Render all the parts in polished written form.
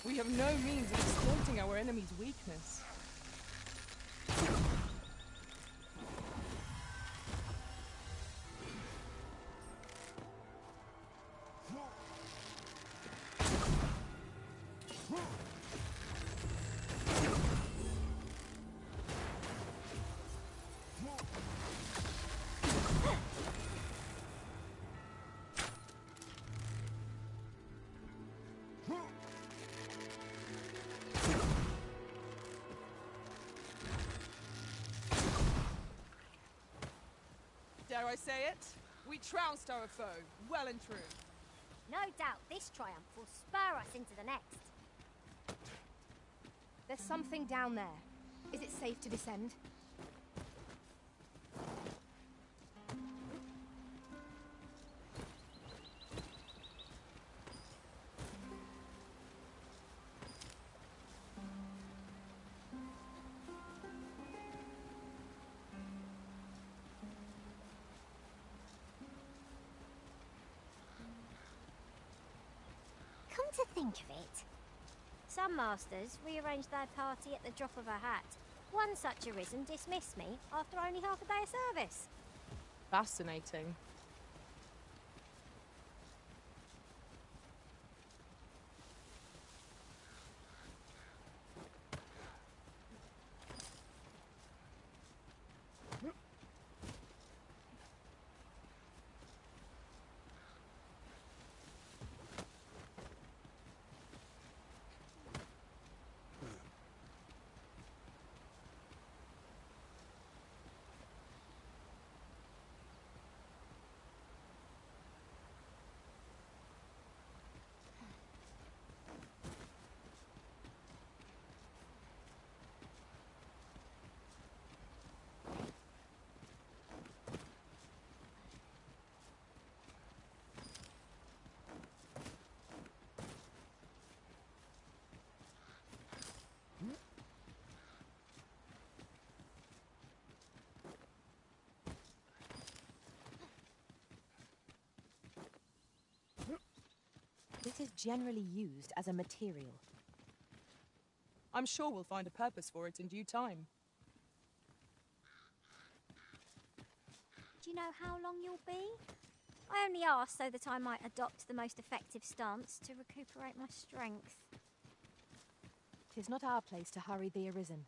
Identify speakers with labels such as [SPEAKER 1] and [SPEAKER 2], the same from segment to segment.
[SPEAKER 1] We have no means of exploiting our enemy's weakness. Dare I say it? We trounced our foe, well and true.
[SPEAKER 2] No doubt this triumph will spur us into the next.
[SPEAKER 3] There's something down there. Is it safe to descend?
[SPEAKER 2] Come to think of it, some masters rearrange their party at the drop of a hat. One such arisen dismissed me after only half a day of service.
[SPEAKER 1] Fascinating.
[SPEAKER 3] This is generally used as a material.
[SPEAKER 1] I'm sure we'll find a purpose for it in due time.
[SPEAKER 2] Do you know how long you'll be? I only asked so that I might adopt the most effective stance to recuperate my strength.
[SPEAKER 3] 'Tis not our place to hurry the arisen.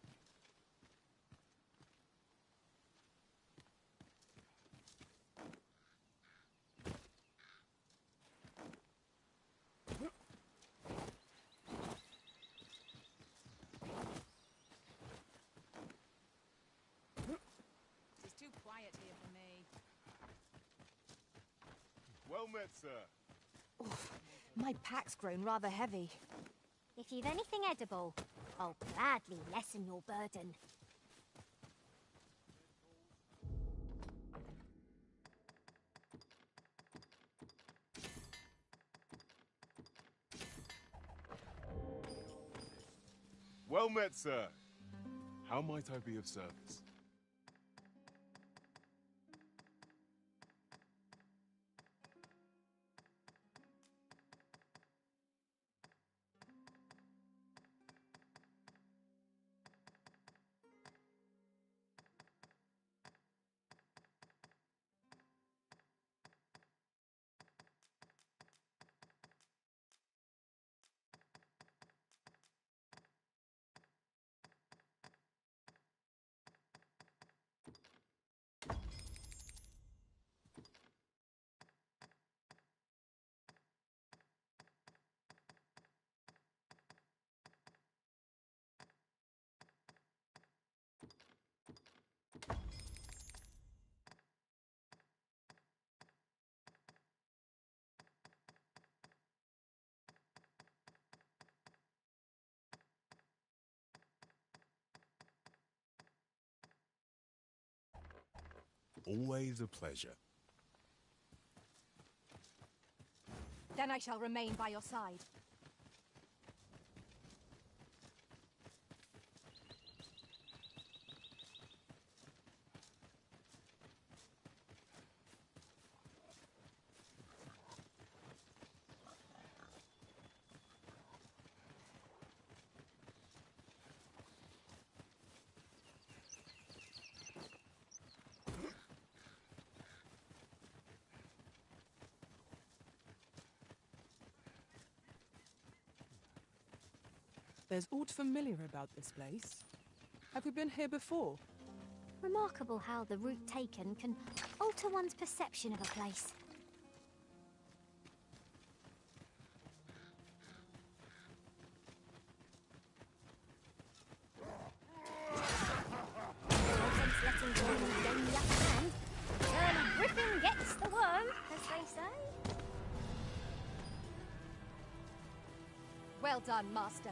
[SPEAKER 4] It's too quiet here for me.
[SPEAKER 5] Well met, sir.
[SPEAKER 3] Oof, my pack's grown rather heavy.
[SPEAKER 2] If you've anything edible, I'll gladly lessen your burden.
[SPEAKER 5] Well met, sir. How might I be of service? Always a pleasure.
[SPEAKER 3] Then I shall remain by your side.
[SPEAKER 1] There's aught familiar about this place. Have we been here before?
[SPEAKER 2] Remarkable how the route taken can alter one's perception of a place. No sense letting Dogma gain the upper hand. Early Griffin gets the worm, as they say.
[SPEAKER 4] Well done, Master.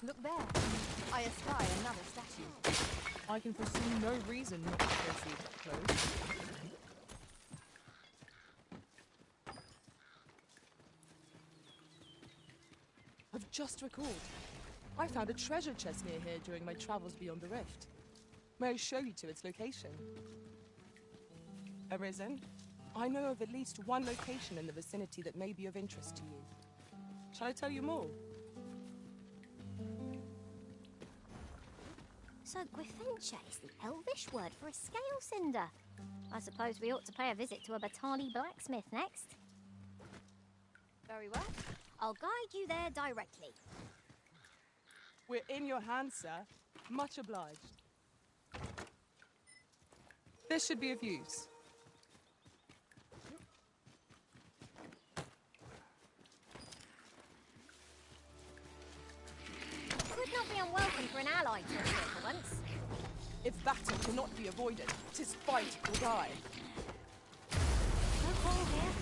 [SPEAKER 4] Look there. I espy another statue.
[SPEAKER 1] I can foresee no reason not to proceed close. I've just recalled. I found a treasure chest near here during my travels beyond the rift. May I show you to its location? Arisen, I know of at least one location in the vicinity that may be of interest to you. Shall I tell you more?
[SPEAKER 2] So Gwynfincha is the Elvish word for a scale cinder. I suppose we ought to pay a visit to a Batani blacksmith next.
[SPEAKER 4] Very well.
[SPEAKER 2] I'll guide you there directly.
[SPEAKER 1] We're in your hands, sir. Much obliged. This should be of use.
[SPEAKER 2] Could not be unwelcome for an ally to appear for once.
[SPEAKER 1] If battle cannot be avoided, 'tis fight or die.
[SPEAKER 2] No call here.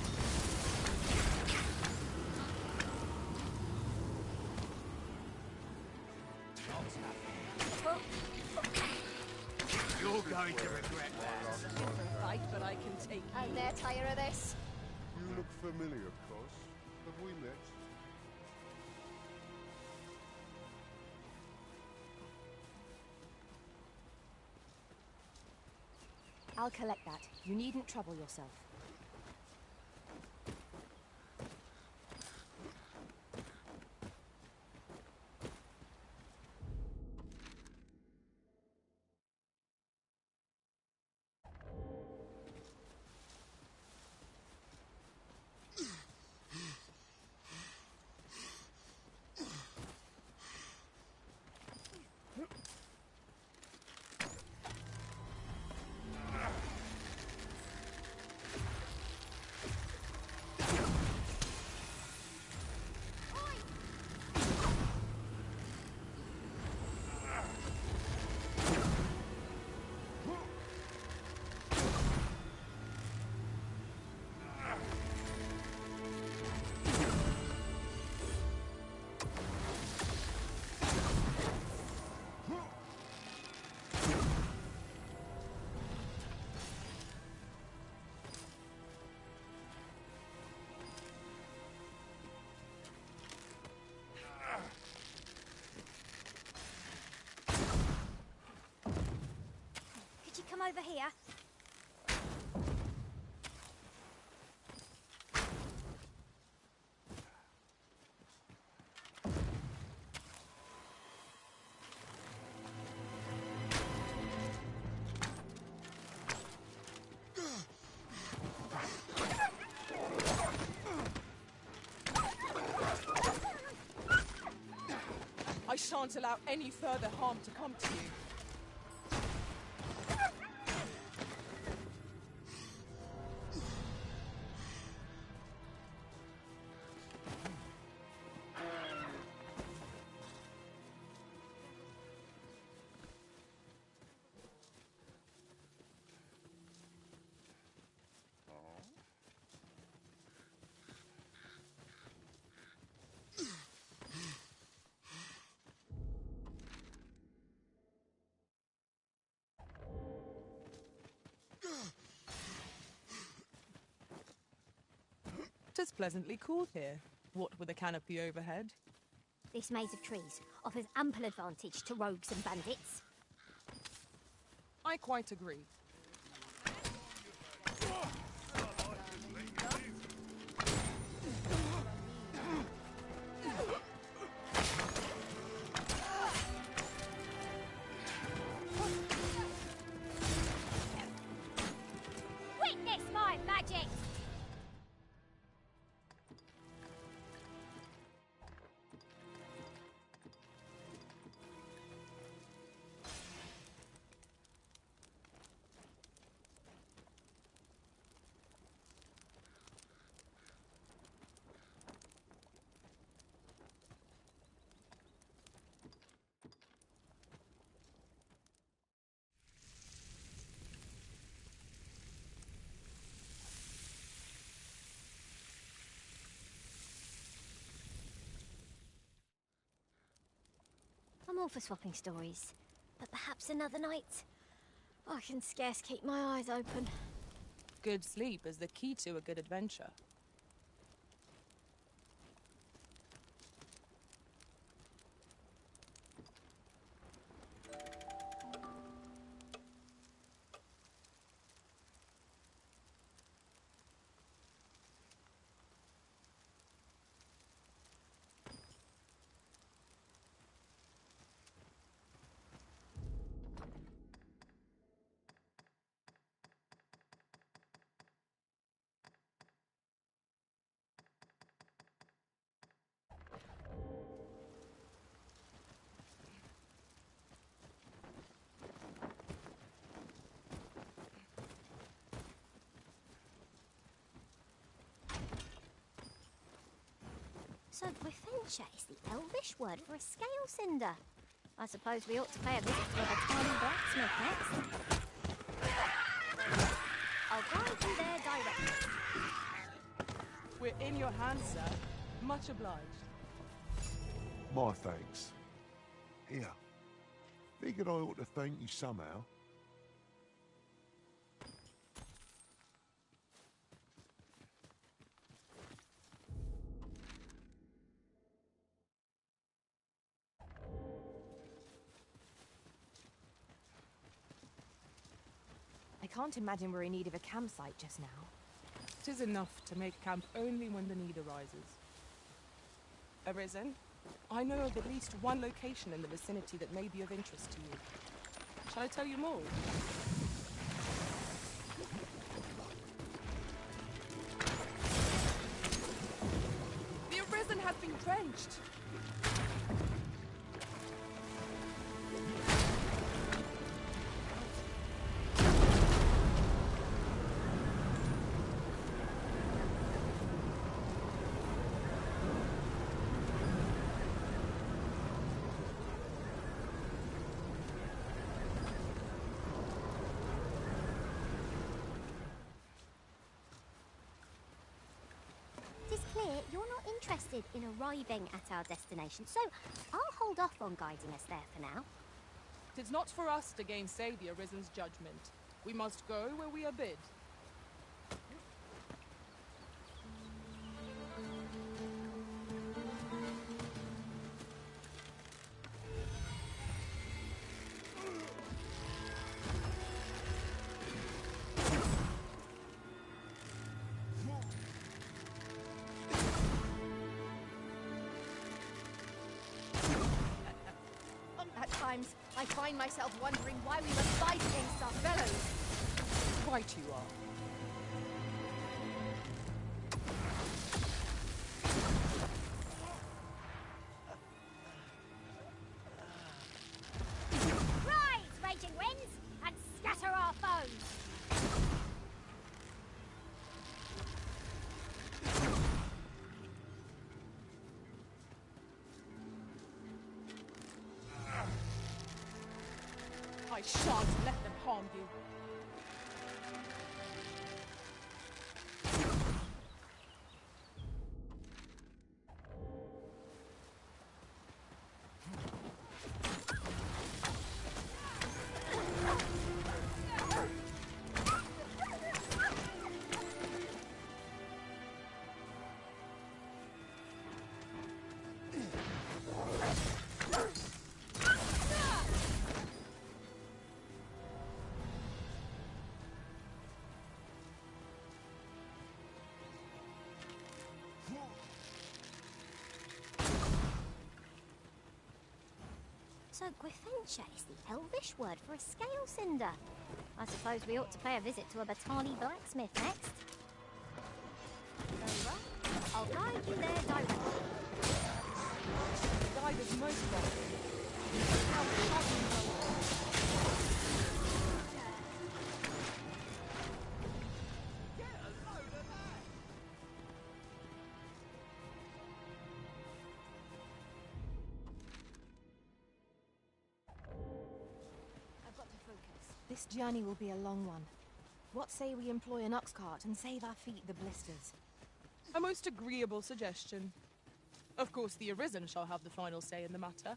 [SPEAKER 6] You're going to regret that.
[SPEAKER 1] For a fight, but I can take you.
[SPEAKER 4] And they're tired of this.
[SPEAKER 5] You look familiar, Cos. Have we met?
[SPEAKER 3] I'll collect that. You needn't trouble yourself.
[SPEAKER 2] Come over here.
[SPEAKER 1] I shan't allow any further harm to come to you. Tis pleasantly cool here, what with a canopy overhead.
[SPEAKER 2] This maze of trees offers ample advantage to rogues and bandits.
[SPEAKER 1] I quite agree.
[SPEAKER 2] Quick! object! I'm all for swapping stories, but perhaps another night. I can scarce keep my eyes open.
[SPEAKER 1] Good sleep is the key to a good adventure.
[SPEAKER 2] So Gryffindor is the Elvish word for a scale cinder. I suppose we ought to pay a visit to a tiny blacksmith next. I'll drive you there directly.
[SPEAKER 1] We're in your hands, sir. Much obliged.
[SPEAKER 5] My thanks. Here. Figured I ought to thank you somehow.
[SPEAKER 3] I can't imagine we're in need of a campsite just now.
[SPEAKER 1] 'Tis enough to make camp only when the need arises. Arisen, I know of at least one location in the vicinity that may be of interest to you. Shall I tell you more? The Arisen has been drenched!
[SPEAKER 2] It is clear you're not interested in arriving at our destination, so I'll hold off on guiding us there for now.
[SPEAKER 1] 'Tis not for us to gainsay the Arisen's judgment. We must go where we are bid.
[SPEAKER 4] At times, I find myself wondering why we must fight against our fellows.
[SPEAKER 1] Right you are.
[SPEAKER 2] Rise, raging winds, and scatter our foes!
[SPEAKER 1] I shan't let them harm you.
[SPEAKER 2] So Gryffindor is the Elvish word for a scale cinder. I suppose we ought to pay a visit to a Batani blacksmith next. Very well. I'll guide you there directly.
[SPEAKER 1] The guide is most welcome. How have you know?
[SPEAKER 2] I've got to focus.
[SPEAKER 3] This journey will be a long one. What say we employ an ox cart and save our feet the blisters?
[SPEAKER 1] A most agreeable suggestion. Of course, the Arisen shall have the final say in the matter.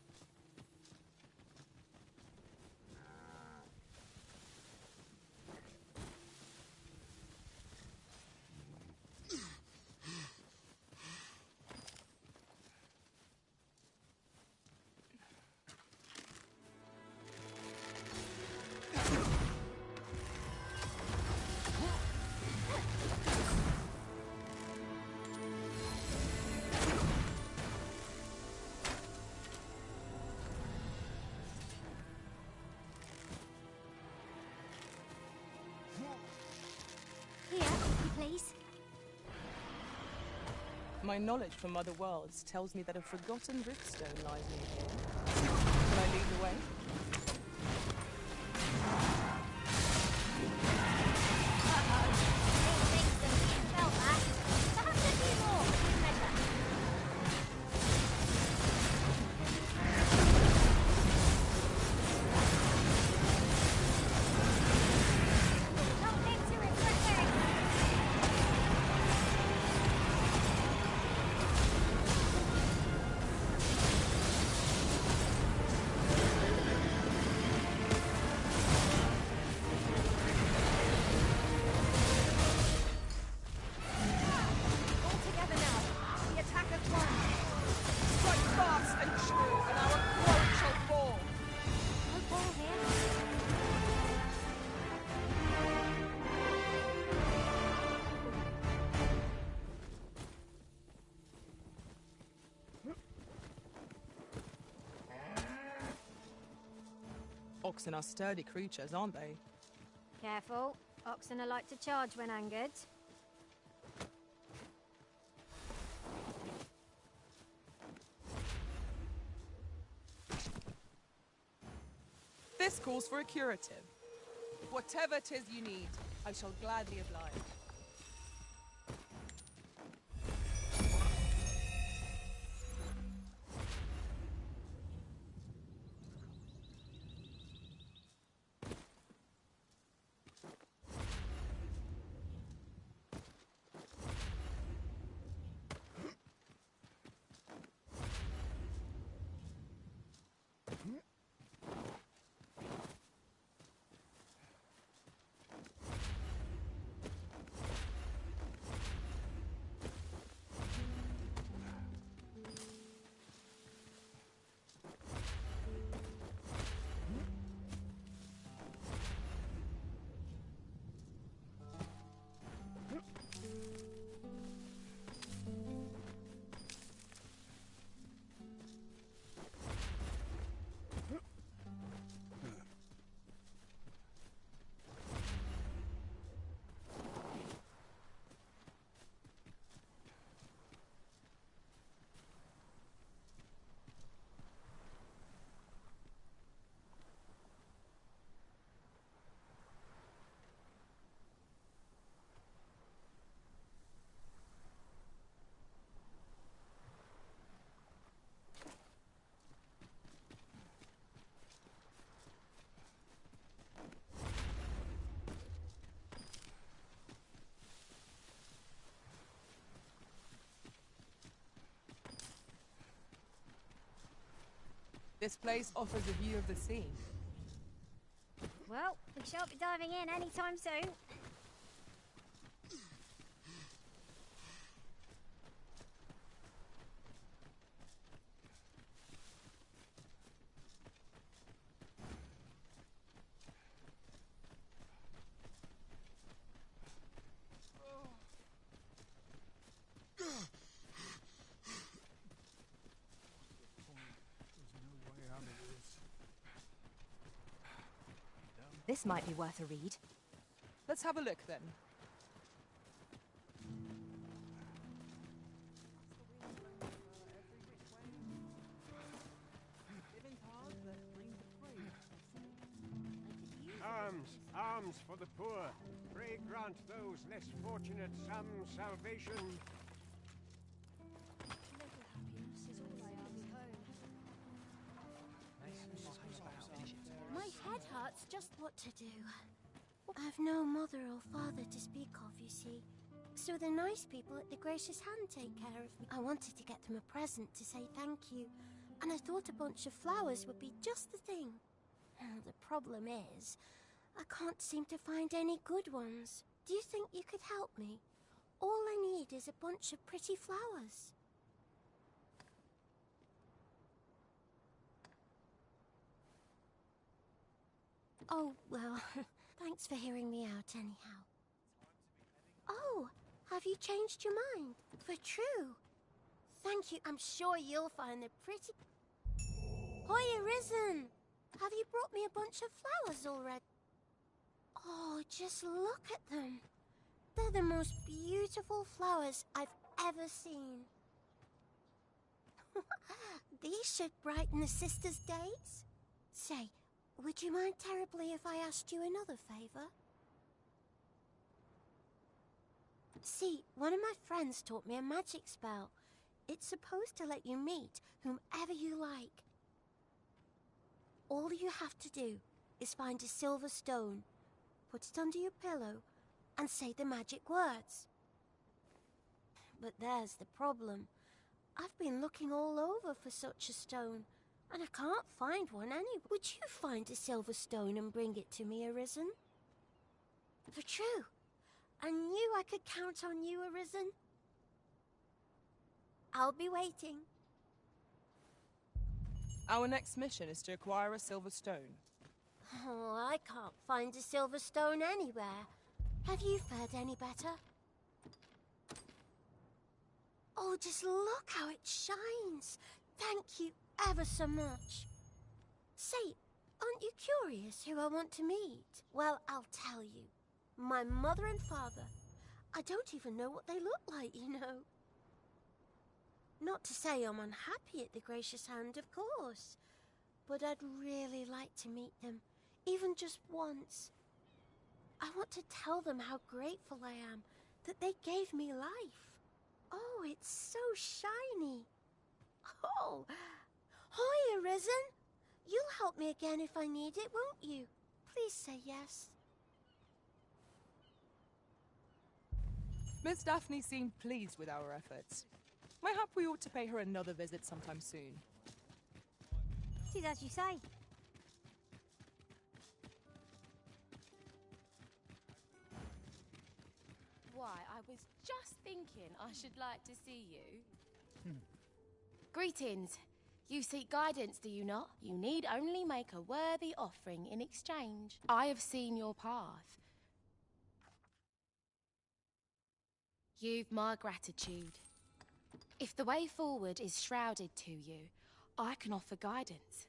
[SPEAKER 2] Here, if you please.
[SPEAKER 1] My knowledge from other worlds tells me that a forgotten riftstone lies near here. Can I lead the way?
[SPEAKER 2] Felt that. Perhaps a few more for good measure. Don't live to regret it.
[SPEAKER 4] All together now. The attack at once.
[SPEAKER 1] Strike fast and true, and our quote shall fall.
[SPEAKER 2] No ball here.
[SPEAKER 1] Oxen are sturdy creatures, aren't they?
[SPEAKER 2] Careful. Oxen are like to charge when angered.
[SPEAKER 1] This calls for a curative. Whatever 'tis you need, I shall gladly oblige. This place offers a view of the sea.
[SPEAKER 2] Well, we shan't be diving in anytime soon.
[SPEAKER 3] This might be worth a read.
[SPEAKER 1] Let's have a look then.
[SPEAKER 6] alms, alms for the poor. Pray grant those less fortunate some salvation.
[SPEAKER 2] Little happiness is all I ask.
[SPEAKER 7] My head hurts just what to do. I've no mother or father to speak of, you see. So the nice people at the Gracious Hand take care of me. I wanted to get them a present to say thank you, and I thought a bunch of flowers would be just the thing. The problem is, I can't seem to find any good ones. Do you think you could help me? All I need is a bunch of pretty flowers. Oh, well, thanks for hearing me out anyhow. Oh, have you changed your mind? For true? Thank you. I'm sure you'll find them pretty... Hoya Risen! Have you brought me a bunch of flowers already? Oh, just look at them. They're the most beautiful flowers I've ever seen. These should brighten the sisters' days. Say, would you mind terribly if I asked you another favor? See, one of my friends taught me a magic spell. It's supposed to let you meet whomever you like. All you have to do is find a silver stone, put it under your pillow, and say the magic words. But there's the problem. I've been looking all over for such a stone, and I can't find one anywhere. Would you find a silver stone and bring it to me, Arisen? For true. I knew I could count on you, Arisen. I'll be waiting.
[SPEAKER 1] Our next mission is to acquire a silver stone.
[SPEAKER 7] Oh, I can't find a silver stone anywhere. Have you fared any better? Oh, just look how it shines. Thank you ever so much. Say, aren't you curious who I want to meet? Well, I'll tell you. My mother and father. I don't even know what they look like, you know. Not to say I'm unhappy at the Gracious Hand, of course. But I'd really like to meet them, even just once. I want to tell them how grateful I am that they gave me life. Oh, it's so shiny. Oh, hi, Arisen. You'll help me again if I need it, won't you? Please say yes.
[SPEAKER 1] Miss Daphne seemed pleased with our efforts. Mayhap we ought to pay her another visit sometime soon.
[SPEAKER 2] It is as you say.
[SPEAKER 4] Why, I was just thinking I should like to see you. Greetings. You seek guidance, do you not? You need only make a worthy offering in exchange. I have seen your path. You've my gratitude. If the way forward is shrouded to you, I can offer guidance.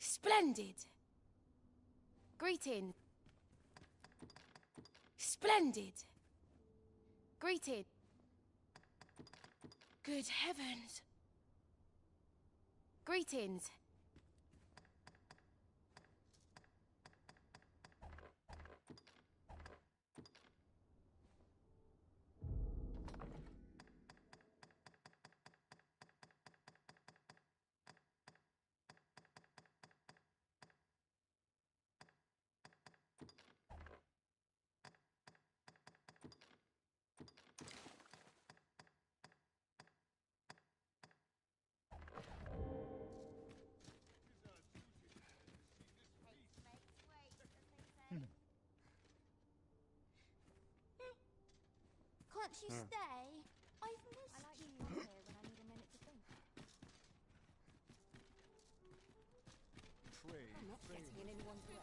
[SPEAKER 4] Splendid! Greeting. Splendid! Greeting. Good heavens! Greetings.
[SPEAKER 7] Can't you stay? I've missed you.
[SPEAKER 2] I like being here when I need a minute to think.
[SPEAKER 5] I'm not
[SPEAKER 4] Getting in anyone's way.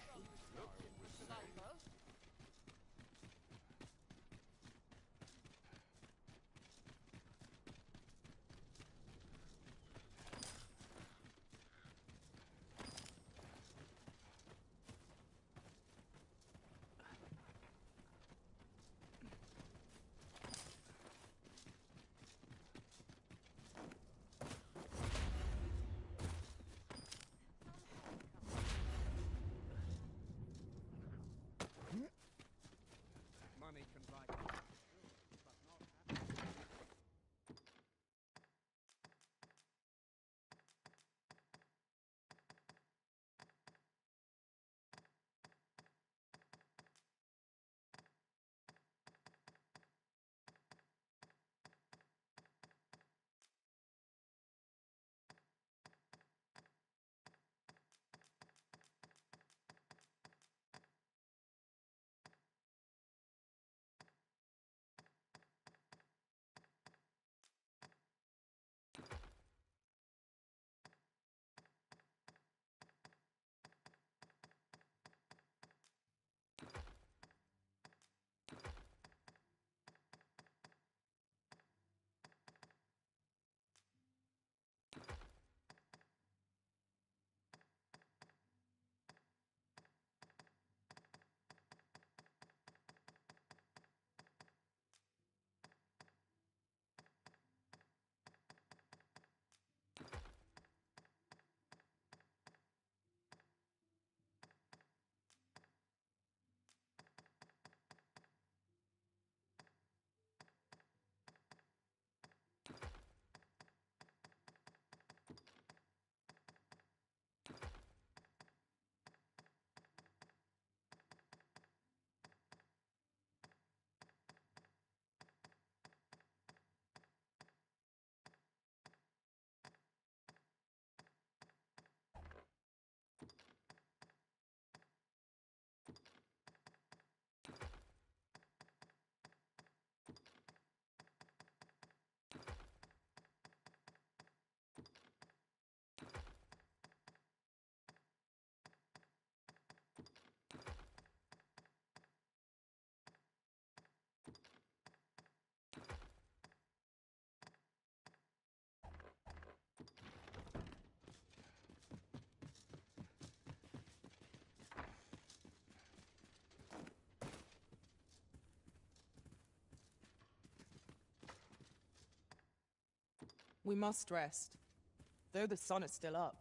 [SPEAKER 1] We must rest, though the sun is still up.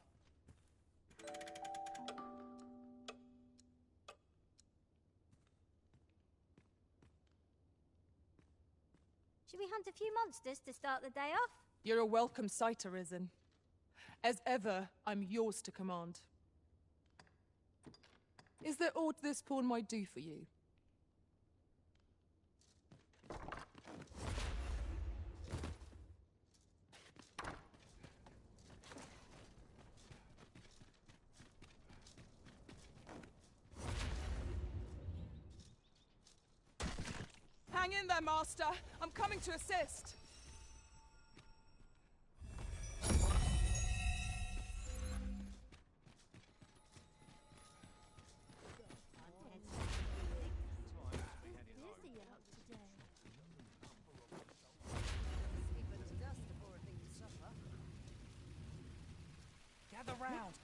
[SPEAKER 2] Should we hunt a few monsters to start the day off?
[SPEAKER 1] You're a welcome sight, Arisen. As ever, I'm yours to command. Is there aught this pawn might do for you? Hang in there, Master. I'm coming to assist.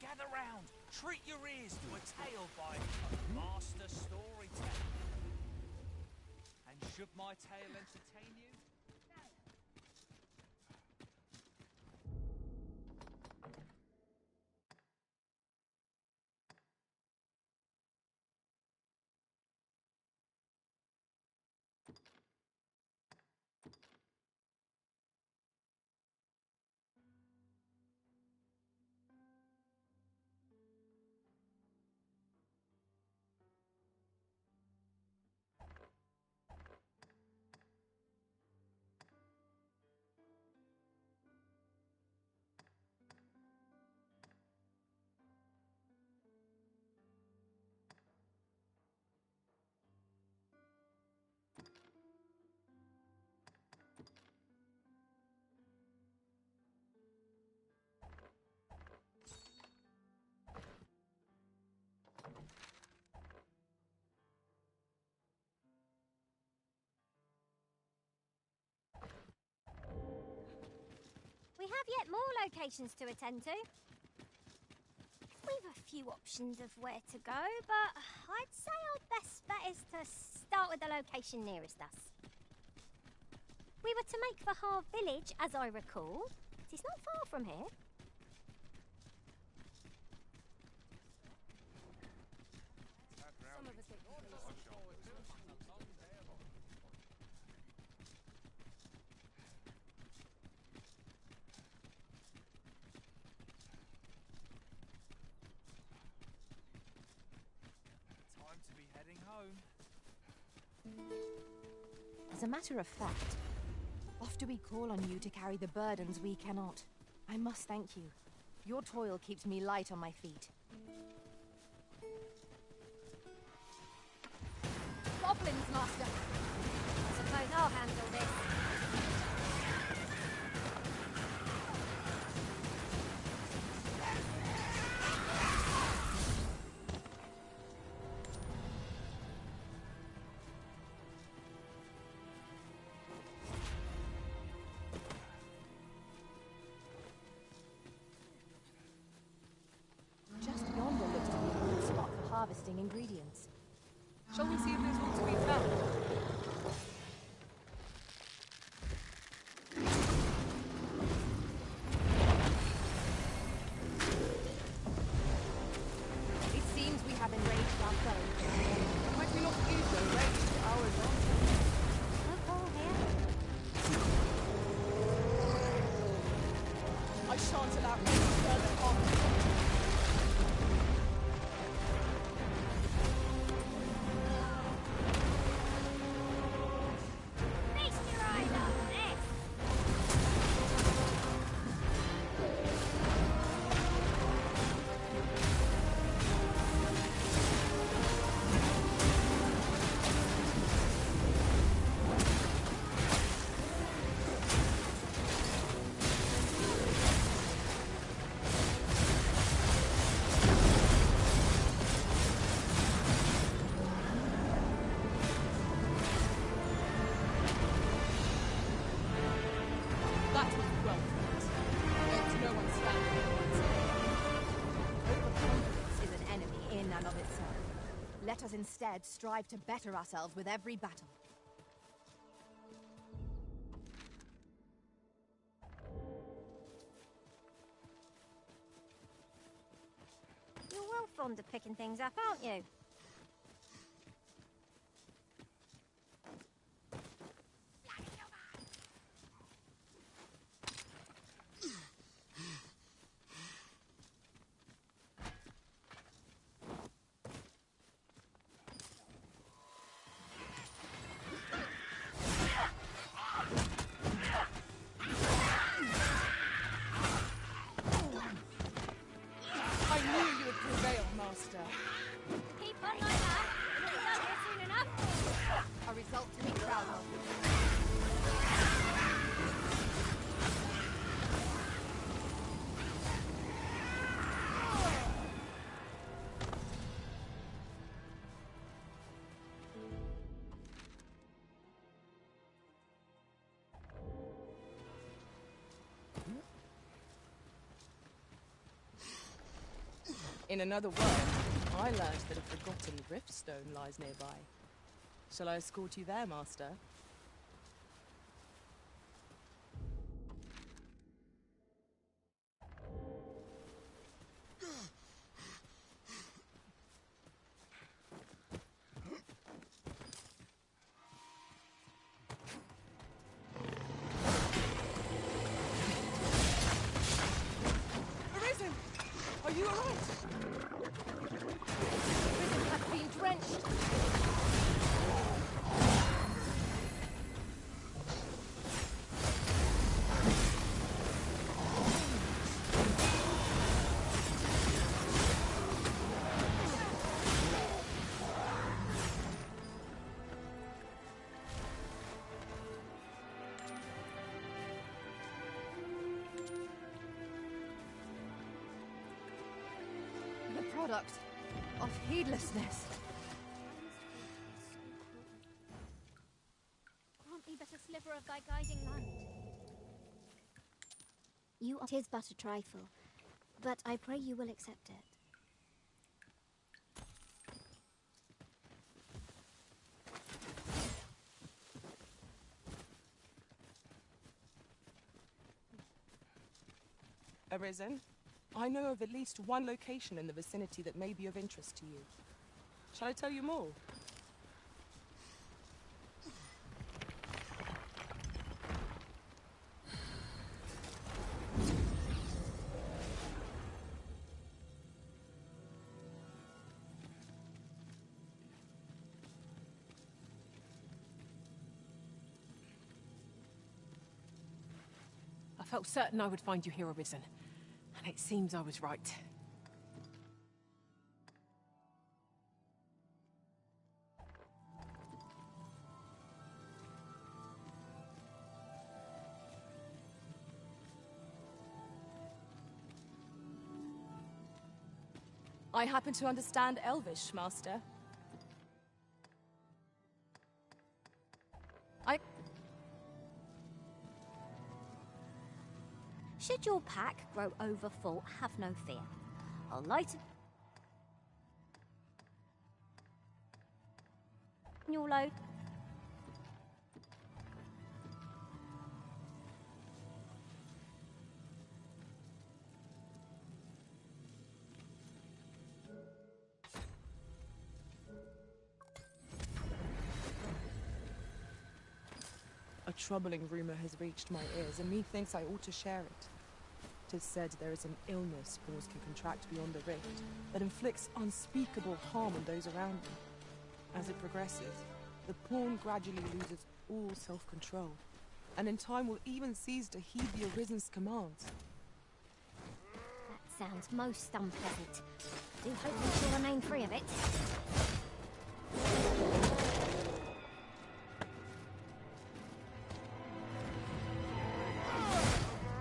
[SPEAKER 8] Gather round! Treat your ears to a tale by a master storyteller. And should my tale entertain you?
[SPEAKER 2] We have yet more locations to attend to. We've a few options of where to go, but I'd say our best bet is to start with the location nearest us. We were to make for Harve Village, as I recall. It is not far from here.
[SPEAKER 3] As a matter of fact, oft do we call on you to carry the burdens we cannot. I must thank you. Your toil keeps me light on my feet.
[SPEAKER 2] Goblins, Master! I suppose I'll handle this.
[SPEAKER 3] Harvesting ingredients.
[SPEAKER 1] Shall we see if there's one to be found?
[SPEAKER 3] It seems we have enraged our foe.
[SPEAKER 1] Might we not use the rage to our advantage?
[SPEAKER 2] No call here.
[SPEAKER 1] I shan't allow any further harm.
[SPEAKER 3] Let us instead strive to better ourselves with every battle.
[SPEAKER 2] fond of picking things up, aren't you?
[SPEAKER 1] I knew you would prevail, Master.
[SPEAKER 2] Keep on like that. You'll be done here soon enough.
[SPEAKER 3] A result to be proud of.
[SPEAKER 1] In another word, I learned that a forgotten riftstone lies nearby. Shall I escort you there, Master? Arisen! Are you alright?
[SPEAKER 3] Prison has been drenched. The product of heedlessness.
[SPEAKER 2] Grant me but a sliver of thy guiding light. You are 'tis but a trifle, but I pray you will accept it.
[SPEAKER 1] Arisen, I know of at least one location in the vicinity that may be of interest to you. Shall I tell you more?
[SPEAKER 9] I felt certain I would find you here, Arisen. And it seems I was right.
[SPEAKER 1] I happen to understand Elvish, Master.
[SPEAKER 2] Should your pack grow overfull, have no fear. I'll light your load.
[SPEAKER 1] A troubling rumor has reached my ears, and methinks I ought to share it. 'Tis said there is an illness pawns can contract beyond the rift that inflicts unspeakable harm on those around them. As it progresses, the pawn gradually loses all self-control, and in time will even cease to heed the Arisen's commands.
[SPEAKER 2] That sounds most unpleasant. Do hope we shall remain free of it.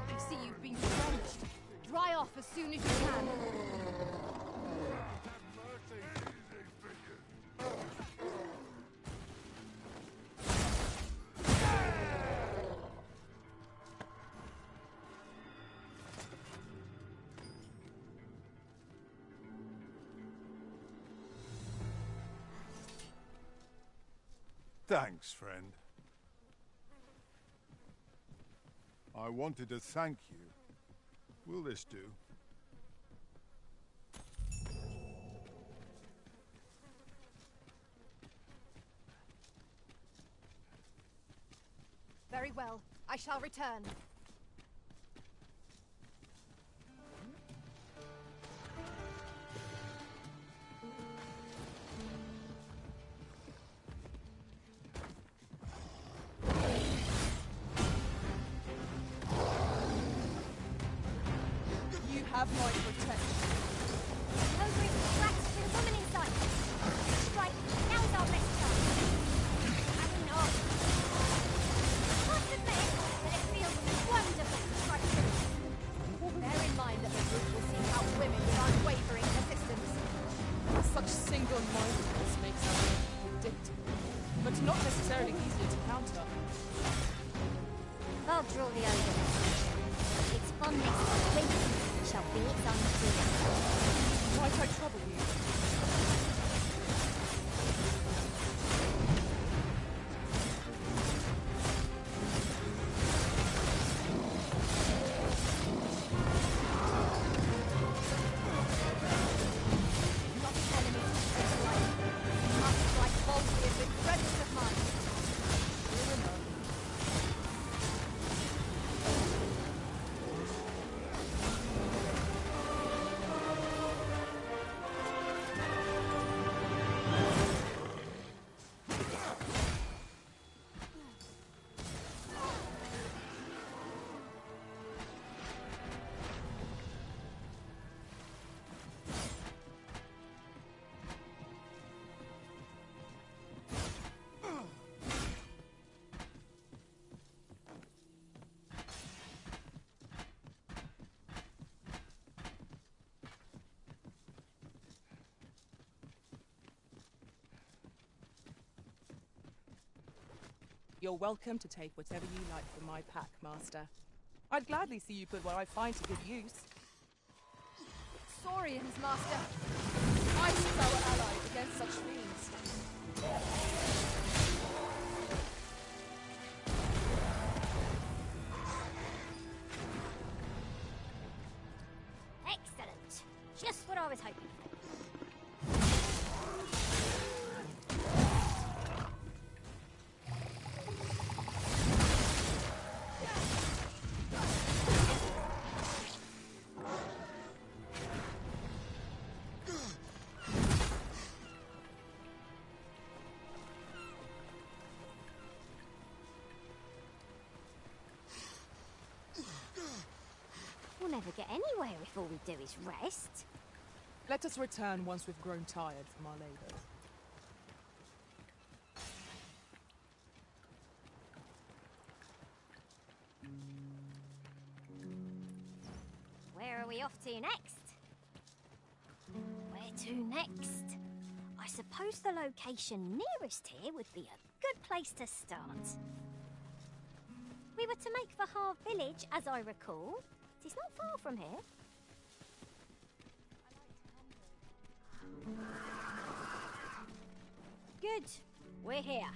[SPEAKER 3] I see you've been drenched. Dry off as soon as you can.
[SPEAKER 5] Thanks, friend. I wanted to thank you. Will this do?
[SPEAKER 3] Very well. I shall return.
[SPEAKER 1] You have my protection.
[SPEAKER 2] Hungry rats with a woman inside. Right, now's our best chance. Hanging on. Must admit that it feels wonderful to strike through.
[SPEAKER 3] Bear in mind that the group will seek out women with unwavering persistence.
[SPEAKER 1] Such single-mindedness makes us predictable, but not necessarily easier to counter.
[SPEAKER 2] I'll draw the odor. Its fondness for women shall be its undoing.
[SPEAKER 1] Might I trouble you?
[SPEAKER 3] Not enemies to this life. You must strike boldly and with presence of mind.
[SPEAKER 1] True enough. You're welcome to take whatever you like from my pack, Master. I'd gladly see you put what I find to good use.
[SPEAKER 3] Saurians, Master.
[SPEAKER 1] Ice is our ally against such fiends.
[SPEAKER 2] Excellent. Just what I was hoping for. We'll never get anywhere if all we do is rest.
[SPEAKER 1] Let us return once we've grown tired from our labours.
[SPEAKER 2] Where are we off to next? Where to next? I suppose the location nearest here would be a good place to start. We were to make for Harve Village, as I recall. It's not far from here. Good. We're here.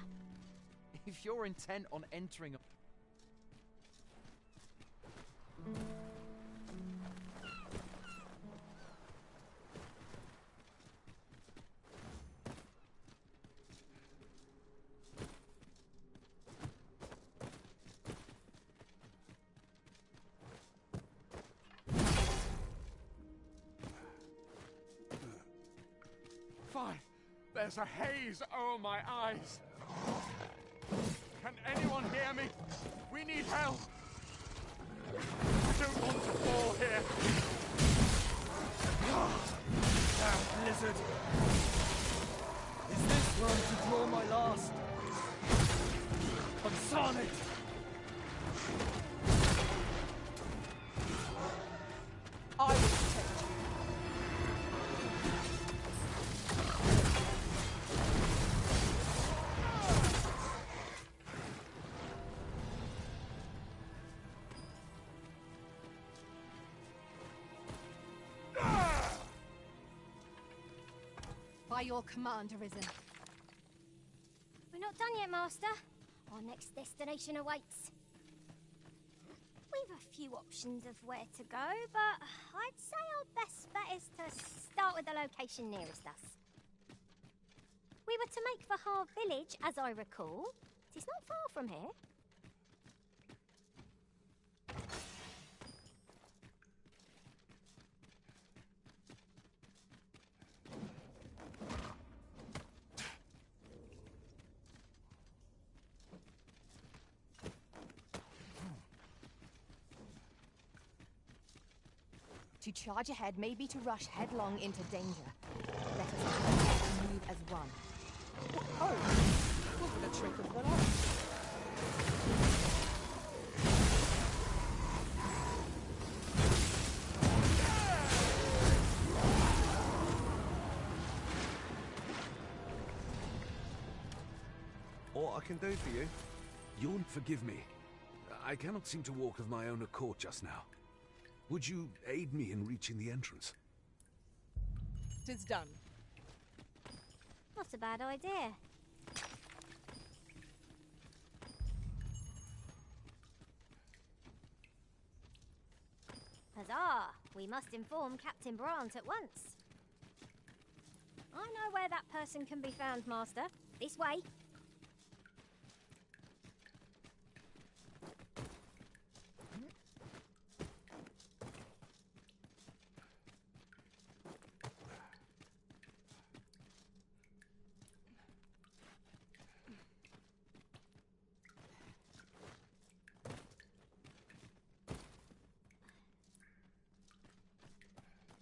[SPEAKER 10] If you're intent on entering...
[SPEAKER 6] Fine. There's a haze over my eyes. Can anyone hear me? We need help. I don't want to fall here. Damn blizzard.
[SPEAKER 10] Is this where I'm to draw my last?
[SPEAKER 6] Consign it.
[SPEAKER 1] I will protect you.
[SPEAKER 3] By your command, Arisen.
[SPEAKER 2] We're not done yet, Master. Our next destination awaits. We've a few options of where to go, but I'd say our best bet is to start with the location nearest us. We were to make for Harve Village, as I recall. It's not far from here.
[SPEAKER 3] To charge ahead may be to rush headlong into danger. Let us move as one.
[SPEAKER 1] Oh, look at the trick of the light.
[SPEAKER 11] What I can do for you? You'll forgive me. I cannot seem to walk of my own accord just now. Would you aid me in reaching the entrance?
[SPEAKER 1] 'Tis done.
[SPEAKER 2] Not a bad idea. Huzzah! We must inform Captain Brandt at once. I know where that person can be found, Master. This way.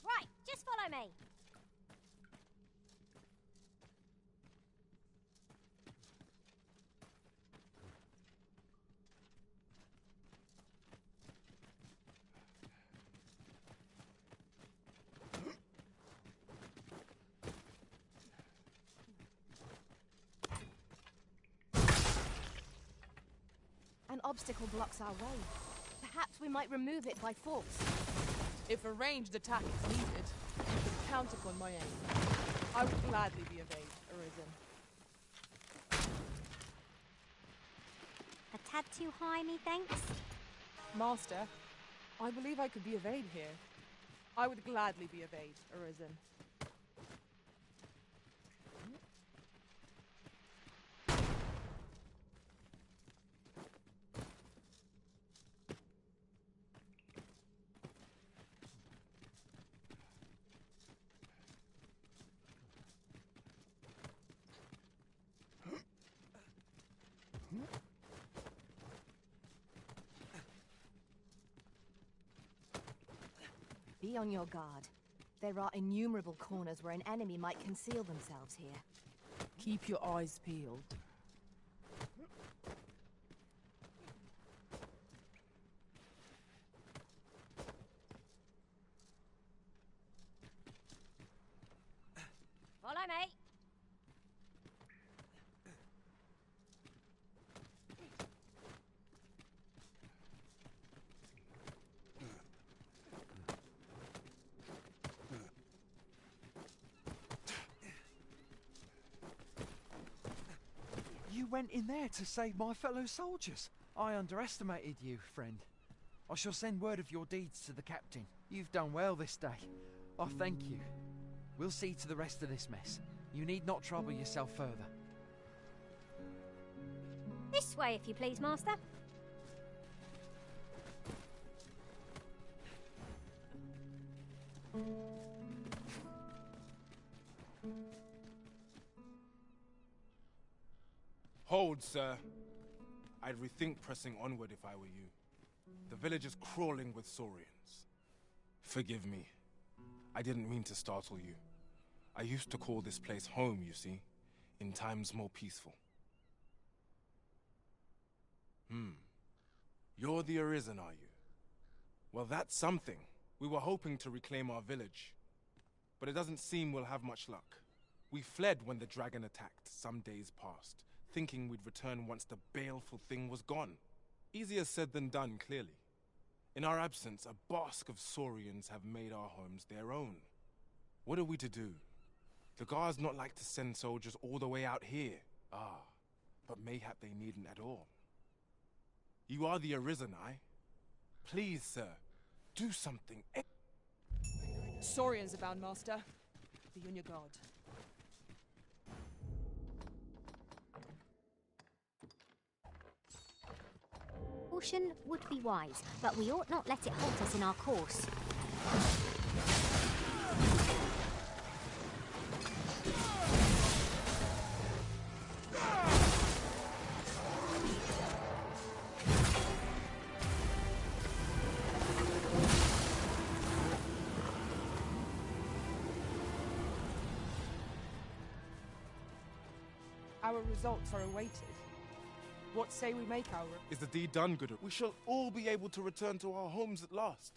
[SPEAKER 2] Right, just follow me.
[SPEAKER 3] An obstacle blocks our way. Perhaps we might remove it by force.
[SPEAKER 1] If a ranged attack is needed, you can count upon my aim. I would gladly be evade, Arisen.
[SPEAKER 2] A tad too high, methinks.
[SPEAKER 1] Master, I believe I could be evade here. I would gladly be evade, Arisen.
[SPEAKER 3] Be on your guard. There are innumerable corners where an enemy might conceal themselves here.
[SPEAKER 1] Keep your eyes peeled.
[SPEAKER 2] Follow me.
[SPEAKER 10] You went in there to save my fellow soldiers. I underestimated you, friend. I shall send word of your deeds to the captain. You've done well this day. I thank you. We'll see to the rest of this mess. You need not trouble yourself further.
[SPEAKER 2] This way, if you please, Master.
[SPEAKER 6] Hold, sir. I'd rethink pressing onward if I were you. The village is crawling with saurians. Forgive me. I didn't mean to startle you. I used to call this place home, you see, in times more peaceful. You're the Arisen, are you? Well, that's something. We were hoping to reclaim our village. But it doesn't seem we'll have much luck. We fled when the dragon attacked some days past, thinking we'd return once the baleful thing was gone. Easier said than done, clearly. In our absence, a bask of saurians have made our homes their own. What are we to do? The guards not like to send soldiers all the way out here. But mayhap they needn't at all. You are the Arisen, Please, sir, do something.
[SPEAKER 1] Saurians abound, Master. Be on your guard.
[SPEAKER 2] Caution would be wise, but we ought not let it halt us in our course.
[SPEAKER 1] Our results are awaited. What say we make our...
[SPEAKER 6] Is the deed done, good? We shall all be able to return to our homes at last.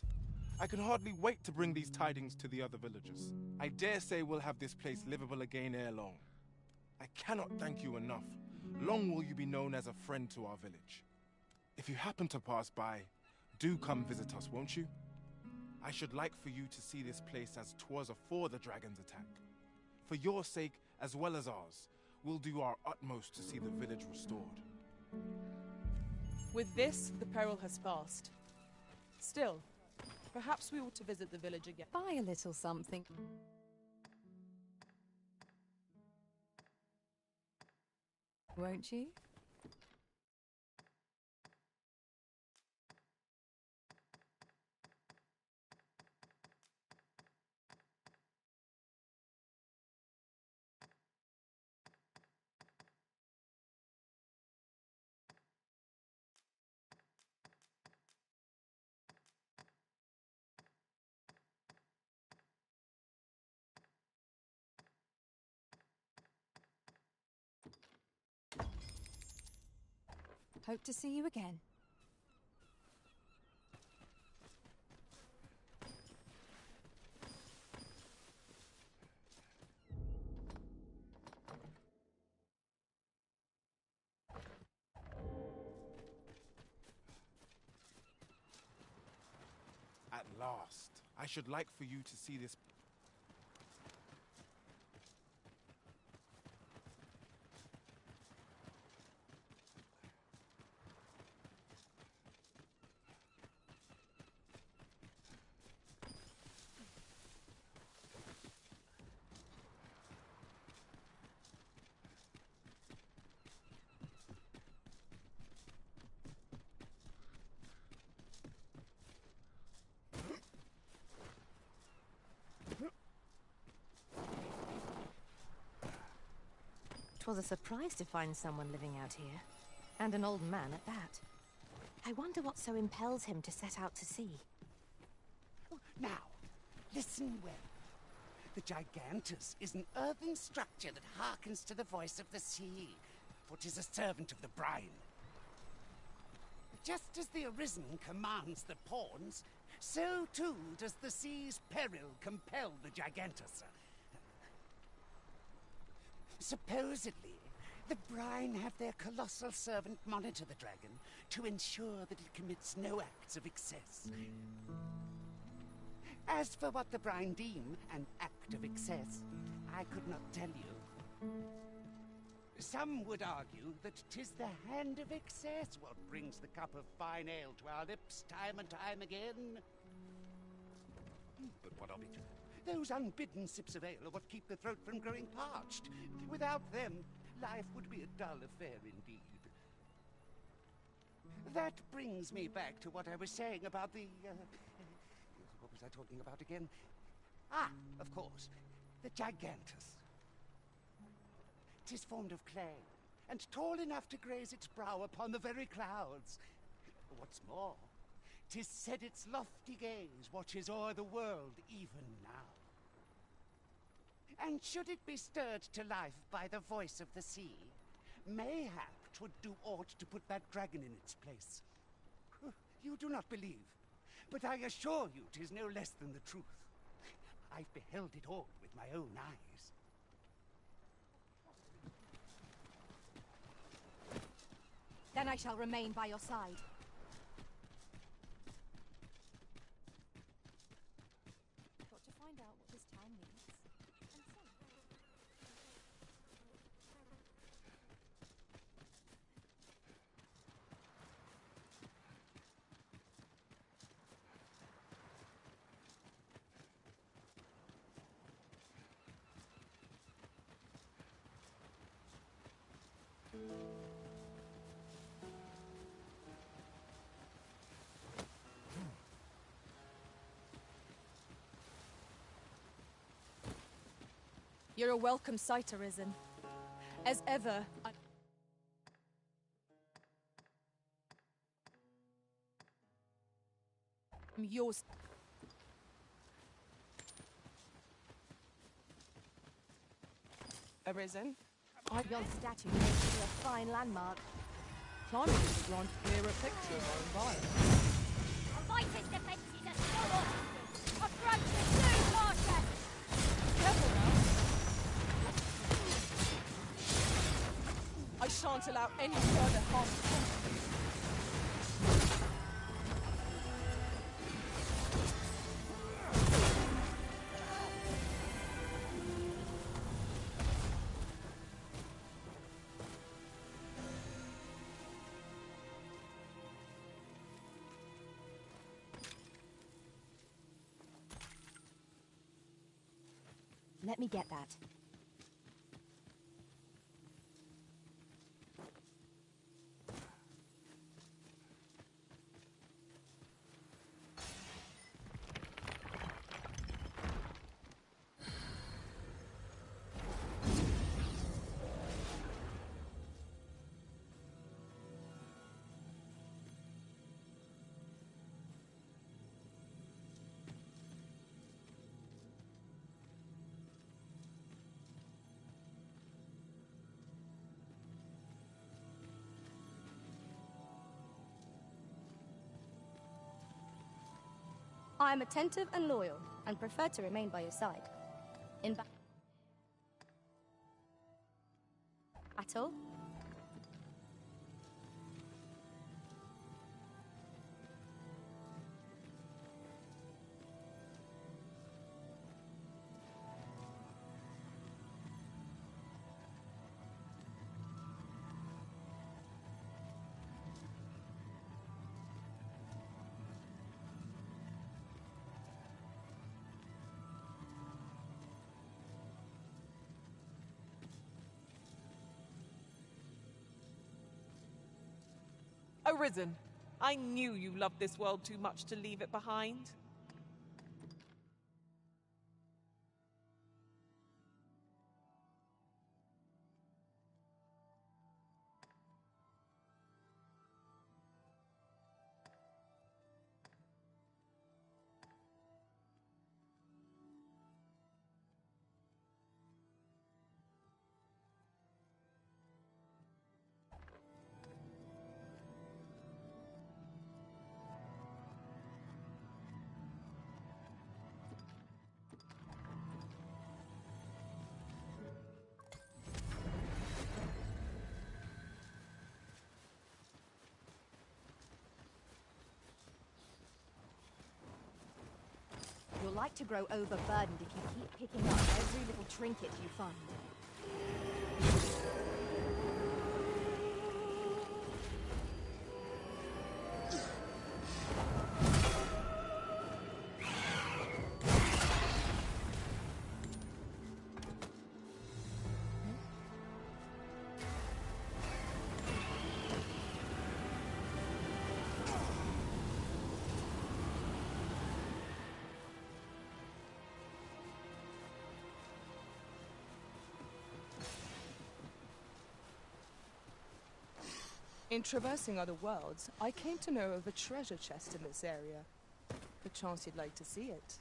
[SPEAKER 6] I can hardly wait to bring these tidings to the other villagers. I dare say we'll have this place livable again ere long. I cannot thank you enough. Long will you be known as a friend to our village. If you happen to pass by, do come visit us, won't you? I should like for you to see this place as 'twas afore the dragon's attack. For your sake, as well as ours, we'll do our utmost to see the village restored.
[SPEAKER 1] With this, the peril has passed. Still, perhaps we ought to visit the village again.
[SPEAKER 3] Buy a little something. Won't you? Hope to see you again.
[SPEAKER 6] At last. I should like for you to see this...
[SPEAKER 3] Twas a surprise to find someone living out here, and an old man at that. I wonder what so impels him to set out to sea.
[SPEAKER 12] Now, listen well. The Gigantus is an earthen structure that hearkens to the voice of the sea, for 'tis a servant of the brine. Just as the Arisen commands the pawns, so too does the sea's peril compel the Gigantus. Supposedly, the brine have their colossal servant monitor the dragon to ensure that it commits no acts of excess. As for what the brine deem an act of excess, I could not tell you. Some would argue that 'tis the hand of excess what brings the cup of fine ale to our lips time and time again. But what of it? Those unbidden sips of ale are what keep the throat from growing parched. Without them, life would be a dull affair indeed. That brings me back to what I was saying about the... what was I talking about again? Ah, of course, the Gigantus. 'Tis formed of clay, and tall enough to graze its brow upon the very clouds. What's more, 'tis said its lofty gaze watches o'er the world even now. And should it be stirred to life by the voice of the sea, mayhap 'twould do aught to put that dragon in its place. You do not believe, but I assure you 'tis no less than the truth. I've beheld it all with my own eyes.
[SPEAKER 3] Then I shall remain by your side. Got to find out what this town needs. And so...
[SPEAKER 1] You're a welcome sight, Arisen. As ever, I'm yours. Arisen,
[SPEAKER 3] Your statue makes you a fine landmark.
[SPEAKER 1] Climbing will grant a clearer picture of our environment.
[SPEAKER 2] A fighter's defenses are still up. Approach the soon, Master!
[SPEAKER 1] Careful now. I shan't allow any further harm to come to you.
[SPEAKER 3] Let me get that.
[SPEAKER 13] I am attentive and loyal, and prefer to remain by your side. In battle,
[SPEAKER 1] Arisen, I knew you loved this world too much to leave it behind.
[SPEAKER 3] You'll like to grow overburdened if you keep picking up every little trinket you find.
[SPEAKER 1] In traversing other worlds, I came to know of a treasure chest in this area. Perchance you'd like to see it.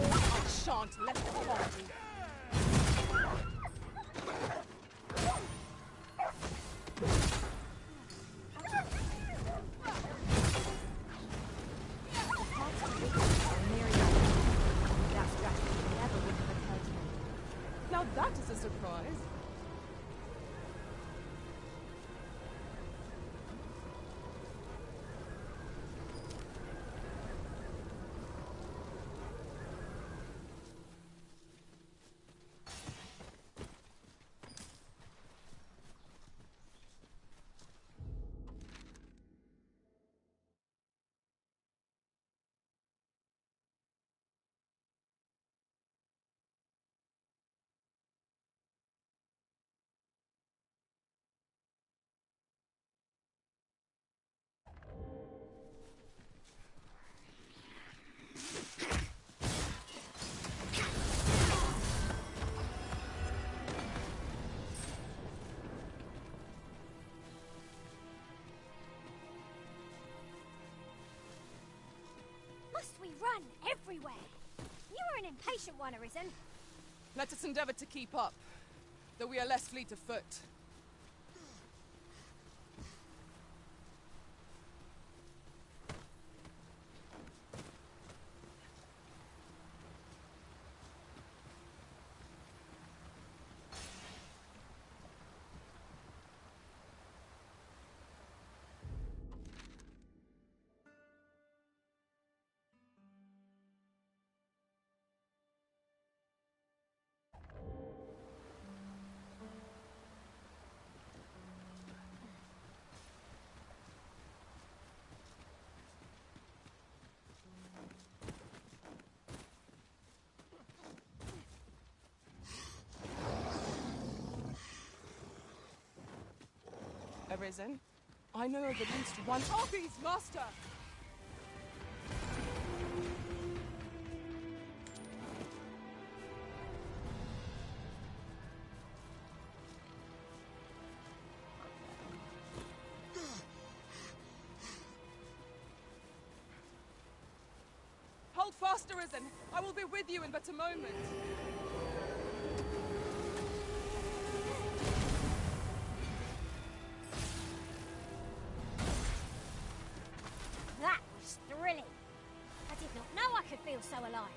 [SPEAKER 1] I shan't let them find you.
[SPEAKER 3] That's
[SPEAKER 2] everywhere. You are an impatient one, Arisen.
[SPEAKER 1] Let us endeavor to keep up, though we are less fleet of foot. Arisen, I know of at least one Harpies, Master! Hold fast, Arisen! I will be with you in but a moment.
[SPEAKER 2] That was thrilling. I did not know I could feel so alive.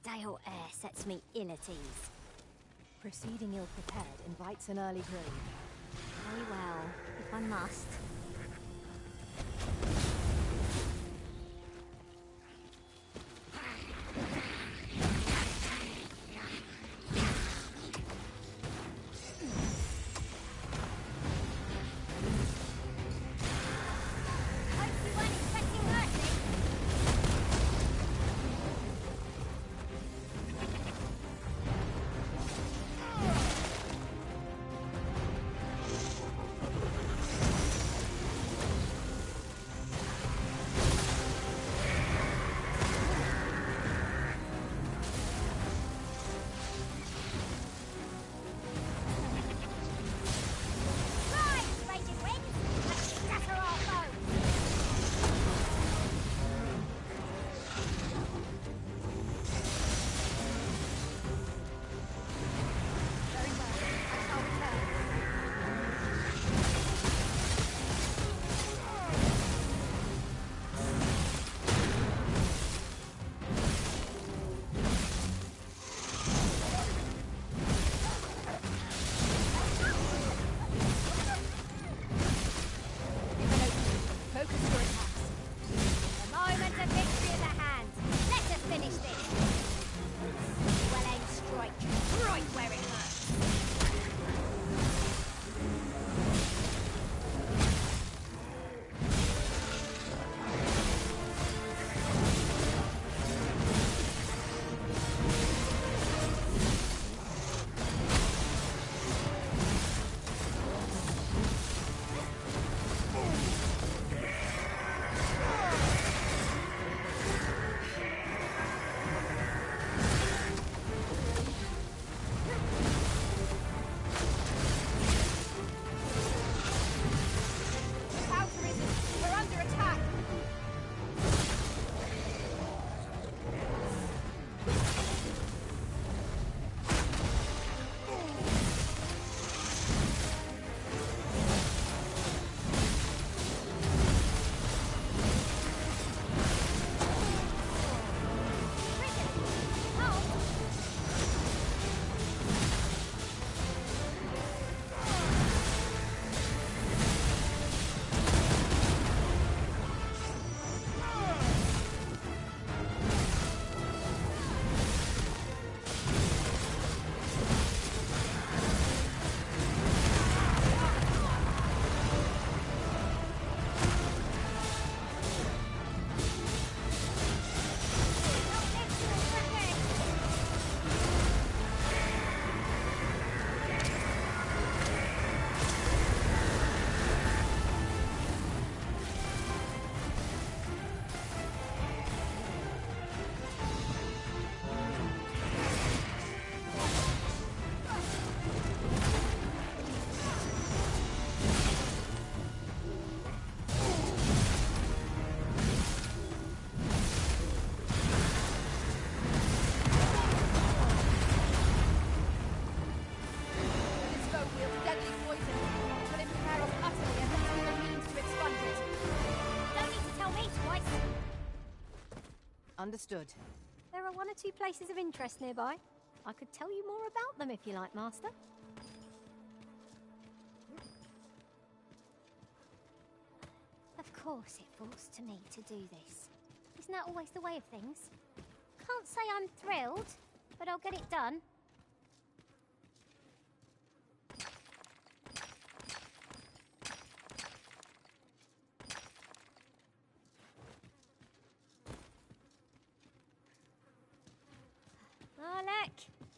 [SPEAKER 2] Stale air sets me ill at ease.
[SPEAKER 3] Proceeding ill-prepared invites an early grave.
[SPEAKER 2] Very well, if I must.
[SPEAKER 3] Understood.
[SPEAKER 2] There are 1 or 2 places of interest nearby. I could tell you more about them if you like, Master. Of course it falls to me to do this. Isn't that always the way of things? Can't say I'm thrilled, but I'll get it done. Ah, look!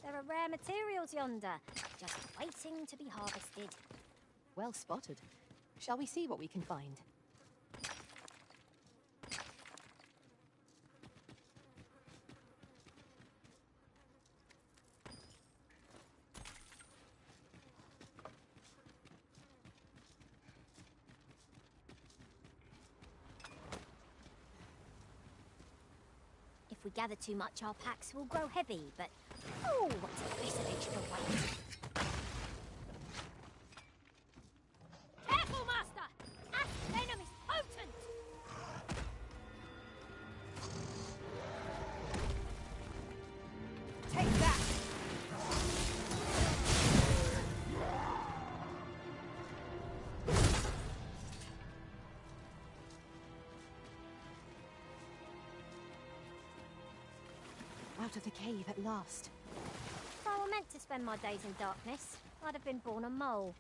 [SPEAKER 2] There are rare materials yonder, just waiting to be harvested.
[SPEAKER 3] Well spotted. Shall we see what we can find?
[SPEAKER 2] If we gather too much, our packs will grow heavy, but... Oh, what a bit of extra weight! Careful, Master! Acid venom is potent!
[SPEAKER 1] Take that!
[SPEAKER 3] Out of the cave at last.
[SPEAKER 2] If I were meant to spend my days in darkness, I'd have been born a mole.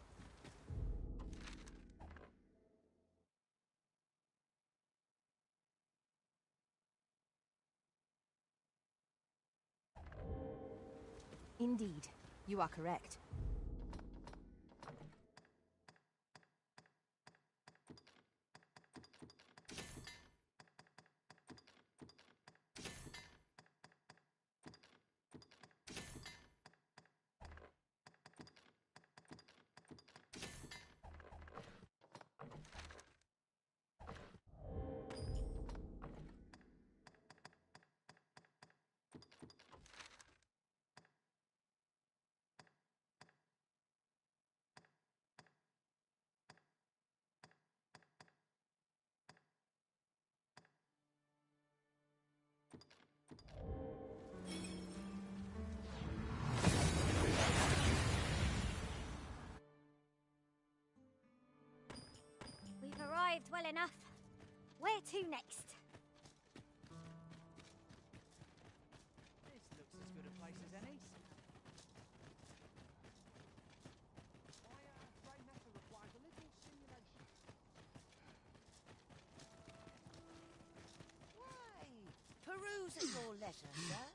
[SPEAKER 3] Indeed, you are correct.
[SPEAKER 2] We've arrived well enough. Where to next?
[SPEAKER 8] This looks as good a place as any. My brain method requires a little stimulation.
[SPEAKER 14] Why? Peruse at your leisure, sir.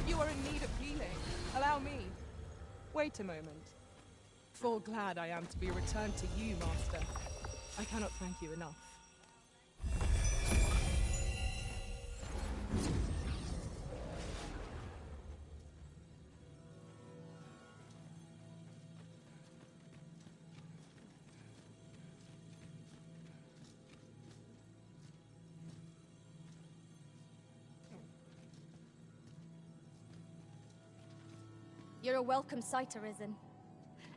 [SPEAKER 1] You are in need of healing. Allow me. Wait a moment. Full glad I am to be returned to you, Master. I cannot thank you enough.
[SPEAKER 13] You're a welcome sight, Arisen.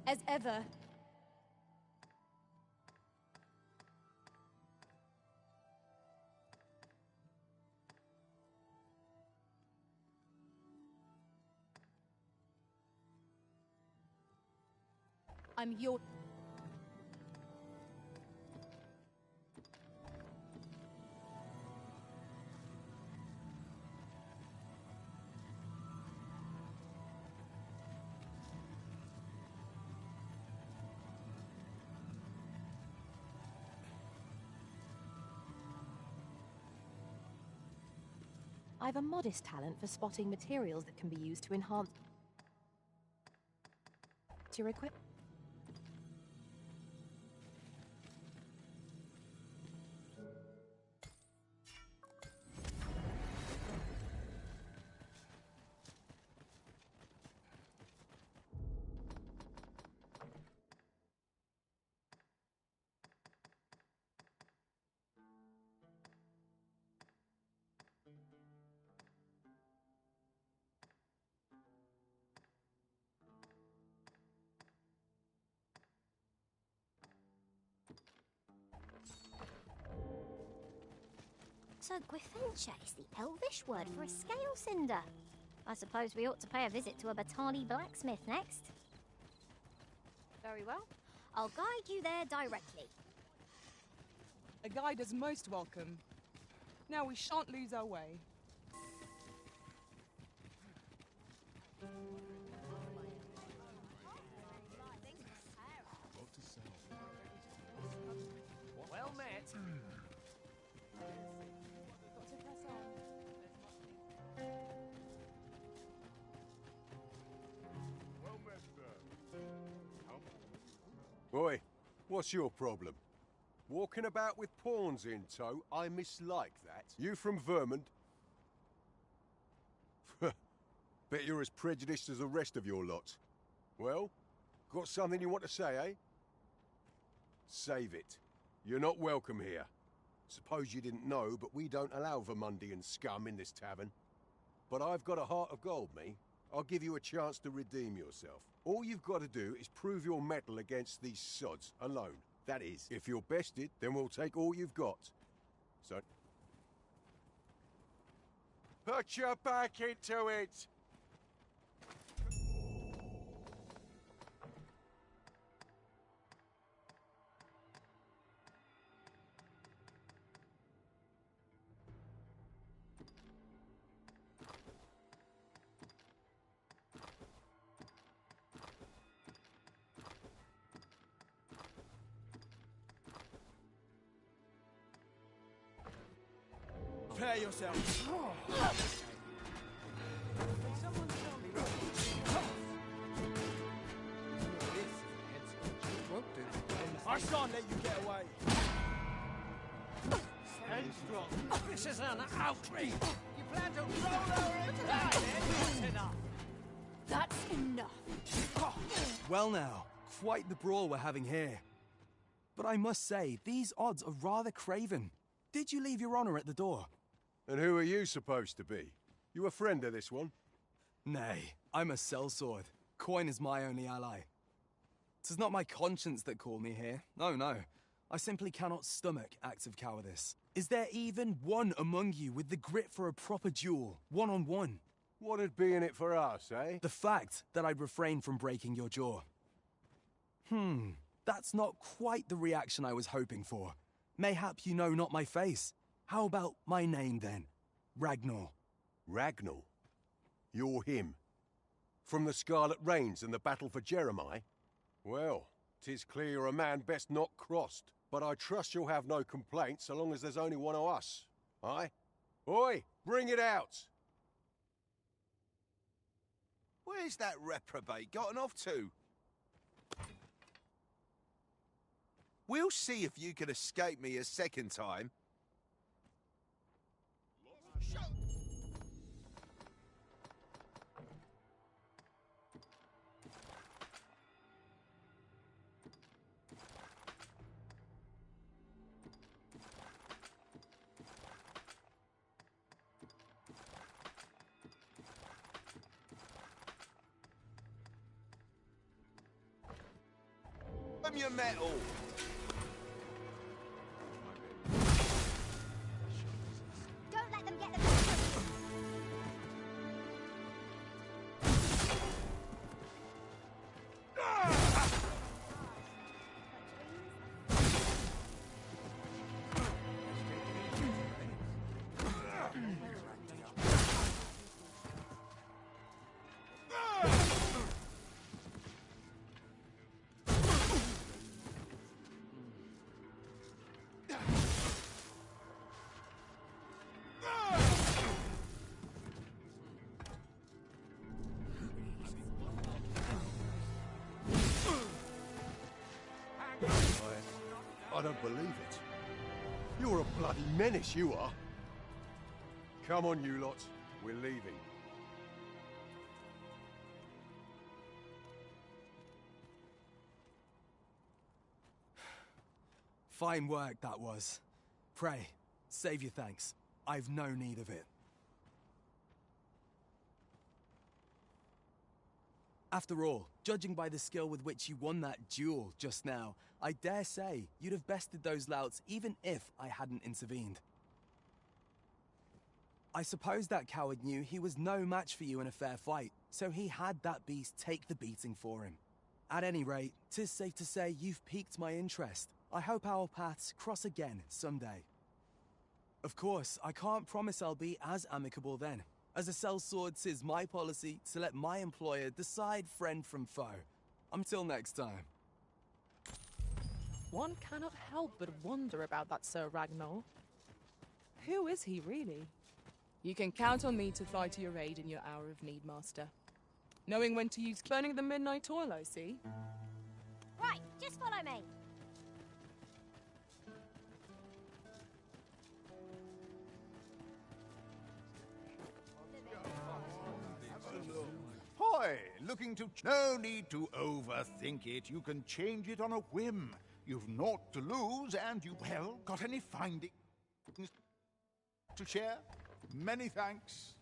[SPEAKER 13] As ever. I'm your...
[SPEAKER 3] I've a modest talent for spotting materials that can be used to enhance your equipment.
[SPEAKER 2] So Gwynfencha is the Elvish word for a scale cinder. I suppose we ought to pay a visit to a Batali blacksmith next.
[SPEAKER 3] Very well.
[SPEAKER 2] I'll guide you there directly.
[SPEAKER 1] A guide is most welcome. Now we shan't lose our way.
[SPEAKER 8] Well met.
[SPEAKER 15] Boy, what's your problem? Walking about with pawns in tow, I mislike that. You from Vermont? Bet you're as prejudiced as the rest of your lot. Well, got something you want to say, eh? Save it. You're not welcome here. Suppose you didn't know, but we don't allow Vermundian scum in this tavern. But I've got a heart of gold, me. I'll give you a chance to redeem yourself. All you've got to do is prove your mettle against these sods alone. That is, if you're bested, then we'll take all you've got. So... put your back into it!
[SPEAKER 8] Prepare yourself. I shan't let you get away. Stand strong. This is an outrage. You plan to roll over and die, then? That's enough.
[SPEAKER 16] That's enough.
[SPEAKER 17] Well now, quite the brawl we're having here. But I must say, these odds are rather craven. Did you leave your honor at the door?
[SPEAKER 15] And who are you supposed to be? You a friend of this one?
[SPEAKER 17] Nay, I'm a sellsword. Coin is my only ally. 'Tis not my conscience that called me here. No, no. I simply cannot stomach acts of cowardice. Is there even one among you with the grit for a proper duel, one-on-one?
[SPEAKER 15] What'd be in it for us, eh?
[SPEAKER 17] The fact that I'd refrain from breaking your jaw. That's not quite the reaction I was hoping for. Mayhap you know not my face. How about my name, then? Ragnar.
[SPEAKER 15] Ragnar? You're him? From the Scarlet Rains and the battle for Jeremiah? Well, 'tis clear you're a man best not crossed. But I trust you'll have no complaints so long as there's only one of us. Aye? Oi, bring it out!
[SPEAKER 18] Where's that reprobate gotten off to? We'll see if you can escape me a second time. Your metal.
[SPEAKER 2] Don't let them get the
[SPEAKER 15] I don't believe it. You're a bloody menace, you are. Come on, you lot. We're leaving.
[SPEAKER 17] Fine work, that was. Pray, save your thanks. I've no need of it. After all, judging by the skill with which you won that duel just now, I dare say you'd have bested those louts even if I hadn't intervened. I suppose that coward knew he was no match for you in a fair fight, so he had that beast take the beating for him. At any rate, 'tis safe to say you've piqued my interest. I hope our paths cross again someday. Of course, I can't promise I'll be as amicable then. As a sellsword, 'tis my policy to let my employer decide friend from foe. Until next time.
[SPEAKER 1] One cannot help but wonder about that Sir Ragnar. Who is he, really? You can count on me to fly to your aid in your hour of need, Master. Knowing when to use burning the midnight oil, I see.
[SPEAKER 2] Right, just follow me.
[SPEAKER 19] Hoy, looking to... No need to overthink it. You can change it on a whim. You've naught to lose, and you, well, got any findings to share? Many thanks.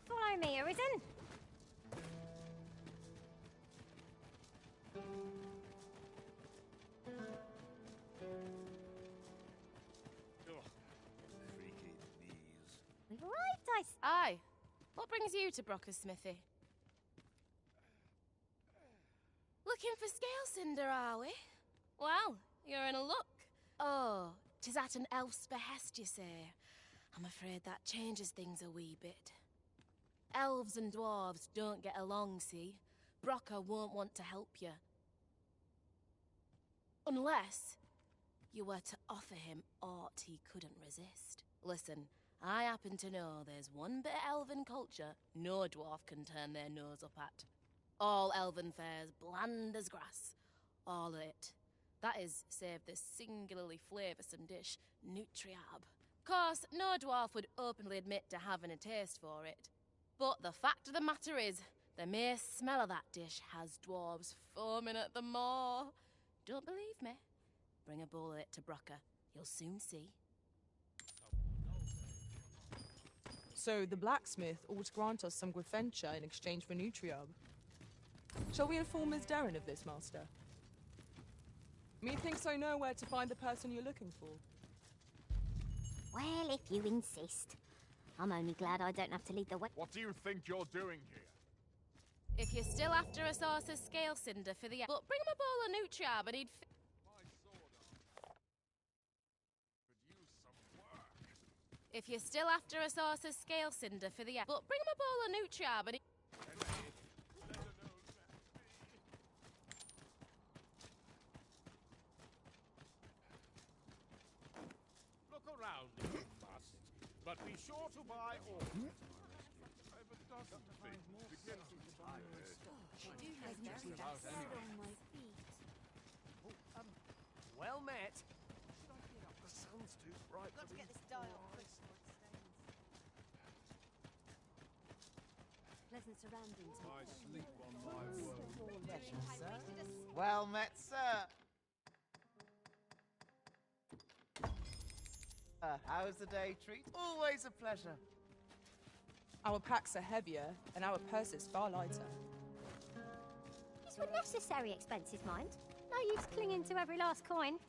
[SPEAKER 2] Follow me, Arisen. We've arrived,
[SPEAKER 4] Aye. What brings you to Brocker's smithy? Looking for scale cinder, are we? Well, you're in a look. Oh, 'tis at an elf's behest, you say. I'm afraid that changes things a wee bit. Elves and dwarves don't get along, see? Brocker won't want to help you. Unless you were to offer him aught he couldn't resist. Listen, I happen to know there's one bit of elven culture no dwarf can turn their nose up at. All elven fare's bland as grass. All of it. That is, save the singularly flavoursome dish, Nutriab. Course, no dwarf would openly admit to having a taste for it. But the fact of the matter is, the mere smell of that dish has dwarves foaming at the maw. Don't believe me? Bring a bowl of it to Brocker. You'll soon see.
[SPEAKER 1] So the blacksmith ought to grant us some Gwynfencha in exchange for Nutriab. Shall we inform Miss Darren of this, Master? Methinks I know where to find the person you're looking for.
[SPEAKER 2] Well, if you insist. I'm only glad I don't have to lead the way.
[SPEAKER 19] What do you think you're doing here?
[SPEAKER 4] If you're still after a source of scale cinder for the... But bring him a bowl of Nutriab and he'd... If you're still after a source of scale cinder for the... But bring him a bowl of Nutriab and he...
[SPEAKER 19] Look around if you must, but be sure to buy all. Over a dozen things begin to
[SPEAKER 8] Well met.
[SPEAKER 19] The sun's too bright.
[SPEAKER 14] Got to get this dye off.
[SPEAKER 13] Pleasant surroundings.
[SPEAKER 19] I sleep on my word.
[SPEAKER 20] Well met, sir. How's the day treat? Always a pleasure.
[SPEAKER 1] Our packs are heavier, and our purses far lighter.
[SPEAKER 2] These were necessary expenses, mind. No use clinging to every last coin.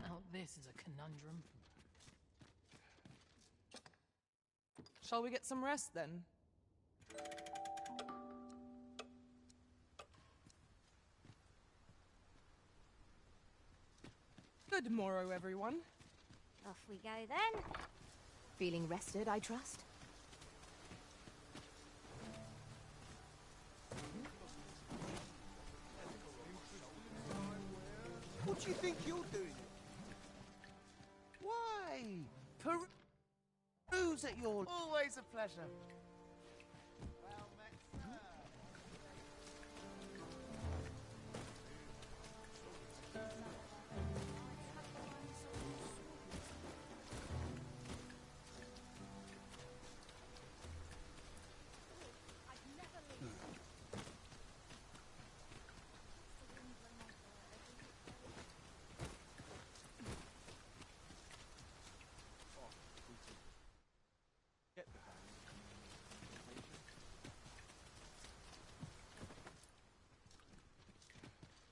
[SPEAKER 9] Now this is a conundrum.
[SPEAKER 1] Shall we get some rest, then? Good morrow, everyone.
[SPEAKER 2] Off we go, then.
[SPEAKER 3] Feeling rested, I trust?
[SPEAKER 12] do you think you're doing? Why? Peruse at your...
[SPEAKER 20] Always a pleasure. Well met, sir.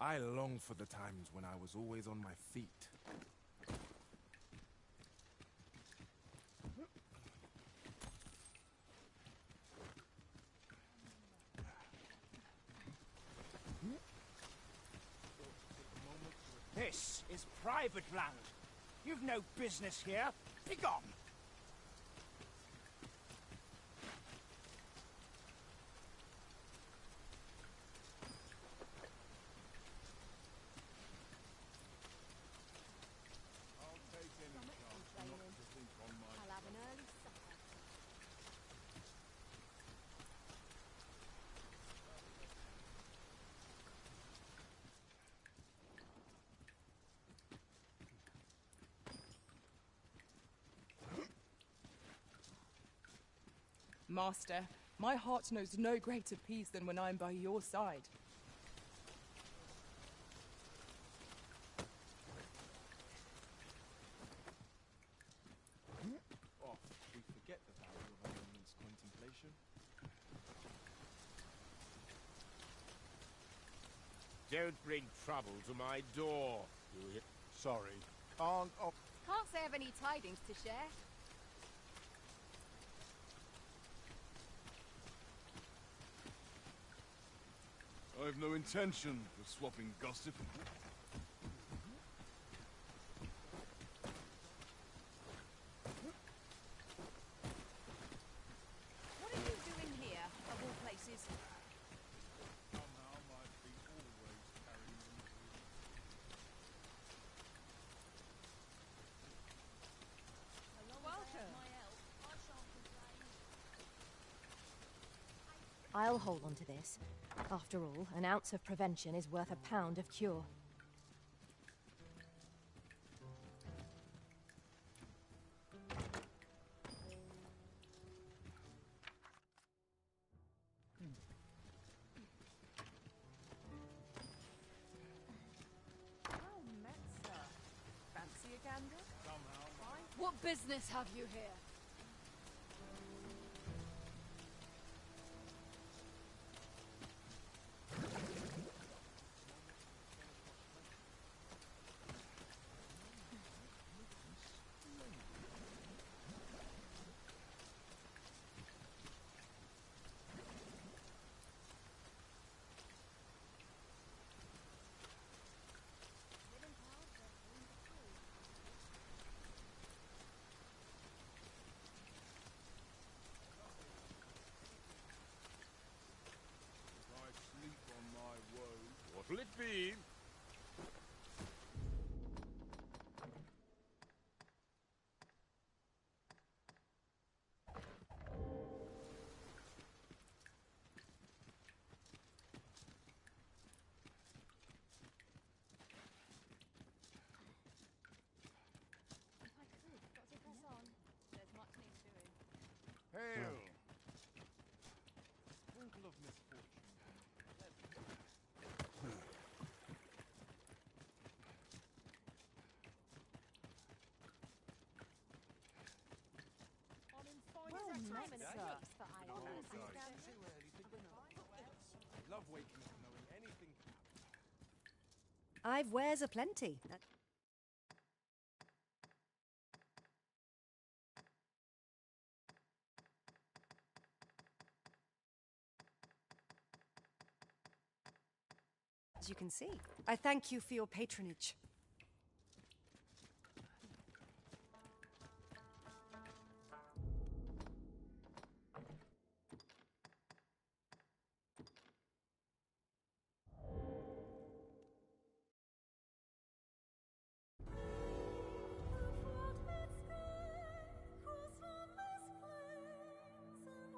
[SPEAKER 6] I long for the times when I was always on my feet.
[SPEAKER 8] This is private land. You've no business here. Be gone.
[SPEAKER 3] I'll have an early supper.
[SPEAKER 1] Master, my heart knows no greater peace than when I'm by your side.
[SPEAKER 6] Oh, we forget the value of a moment's contemplation.
[SPEAKER 21] Don't bring trouble to my door. You hear?
[SPEAKER 19] Sorry. Can't... Oh.
[SPEAKER 3] Can't say I've any tidings to share.
[SPEAKER 11] I've no intention of swapping gossip.
[SPEAKER 16] What are you doing here, of all places?
[SPEAKER 11] Somehow my feet always carry me.
[SPEAKER 3] I'll hold on to this. After all, an ounce of prevention is worth a pound of cure.
[SPEAKER 16] Well met, sir. Fancy a gander? What business have you here?
[SPEAKER 11] I sleep on my woes.
[SPEAKER 21] What'll it be?
[SPEAKER 11] Hail!
[SPEAKER 6] Sprinkle of misfortune.
[SPEAKER 16] Well met, sir.
[SPEAKER 6] I love waking up knowing anything can happen.
[SPEAKER 13] I've wares aplenty. As you can see. I thank you for your patronage.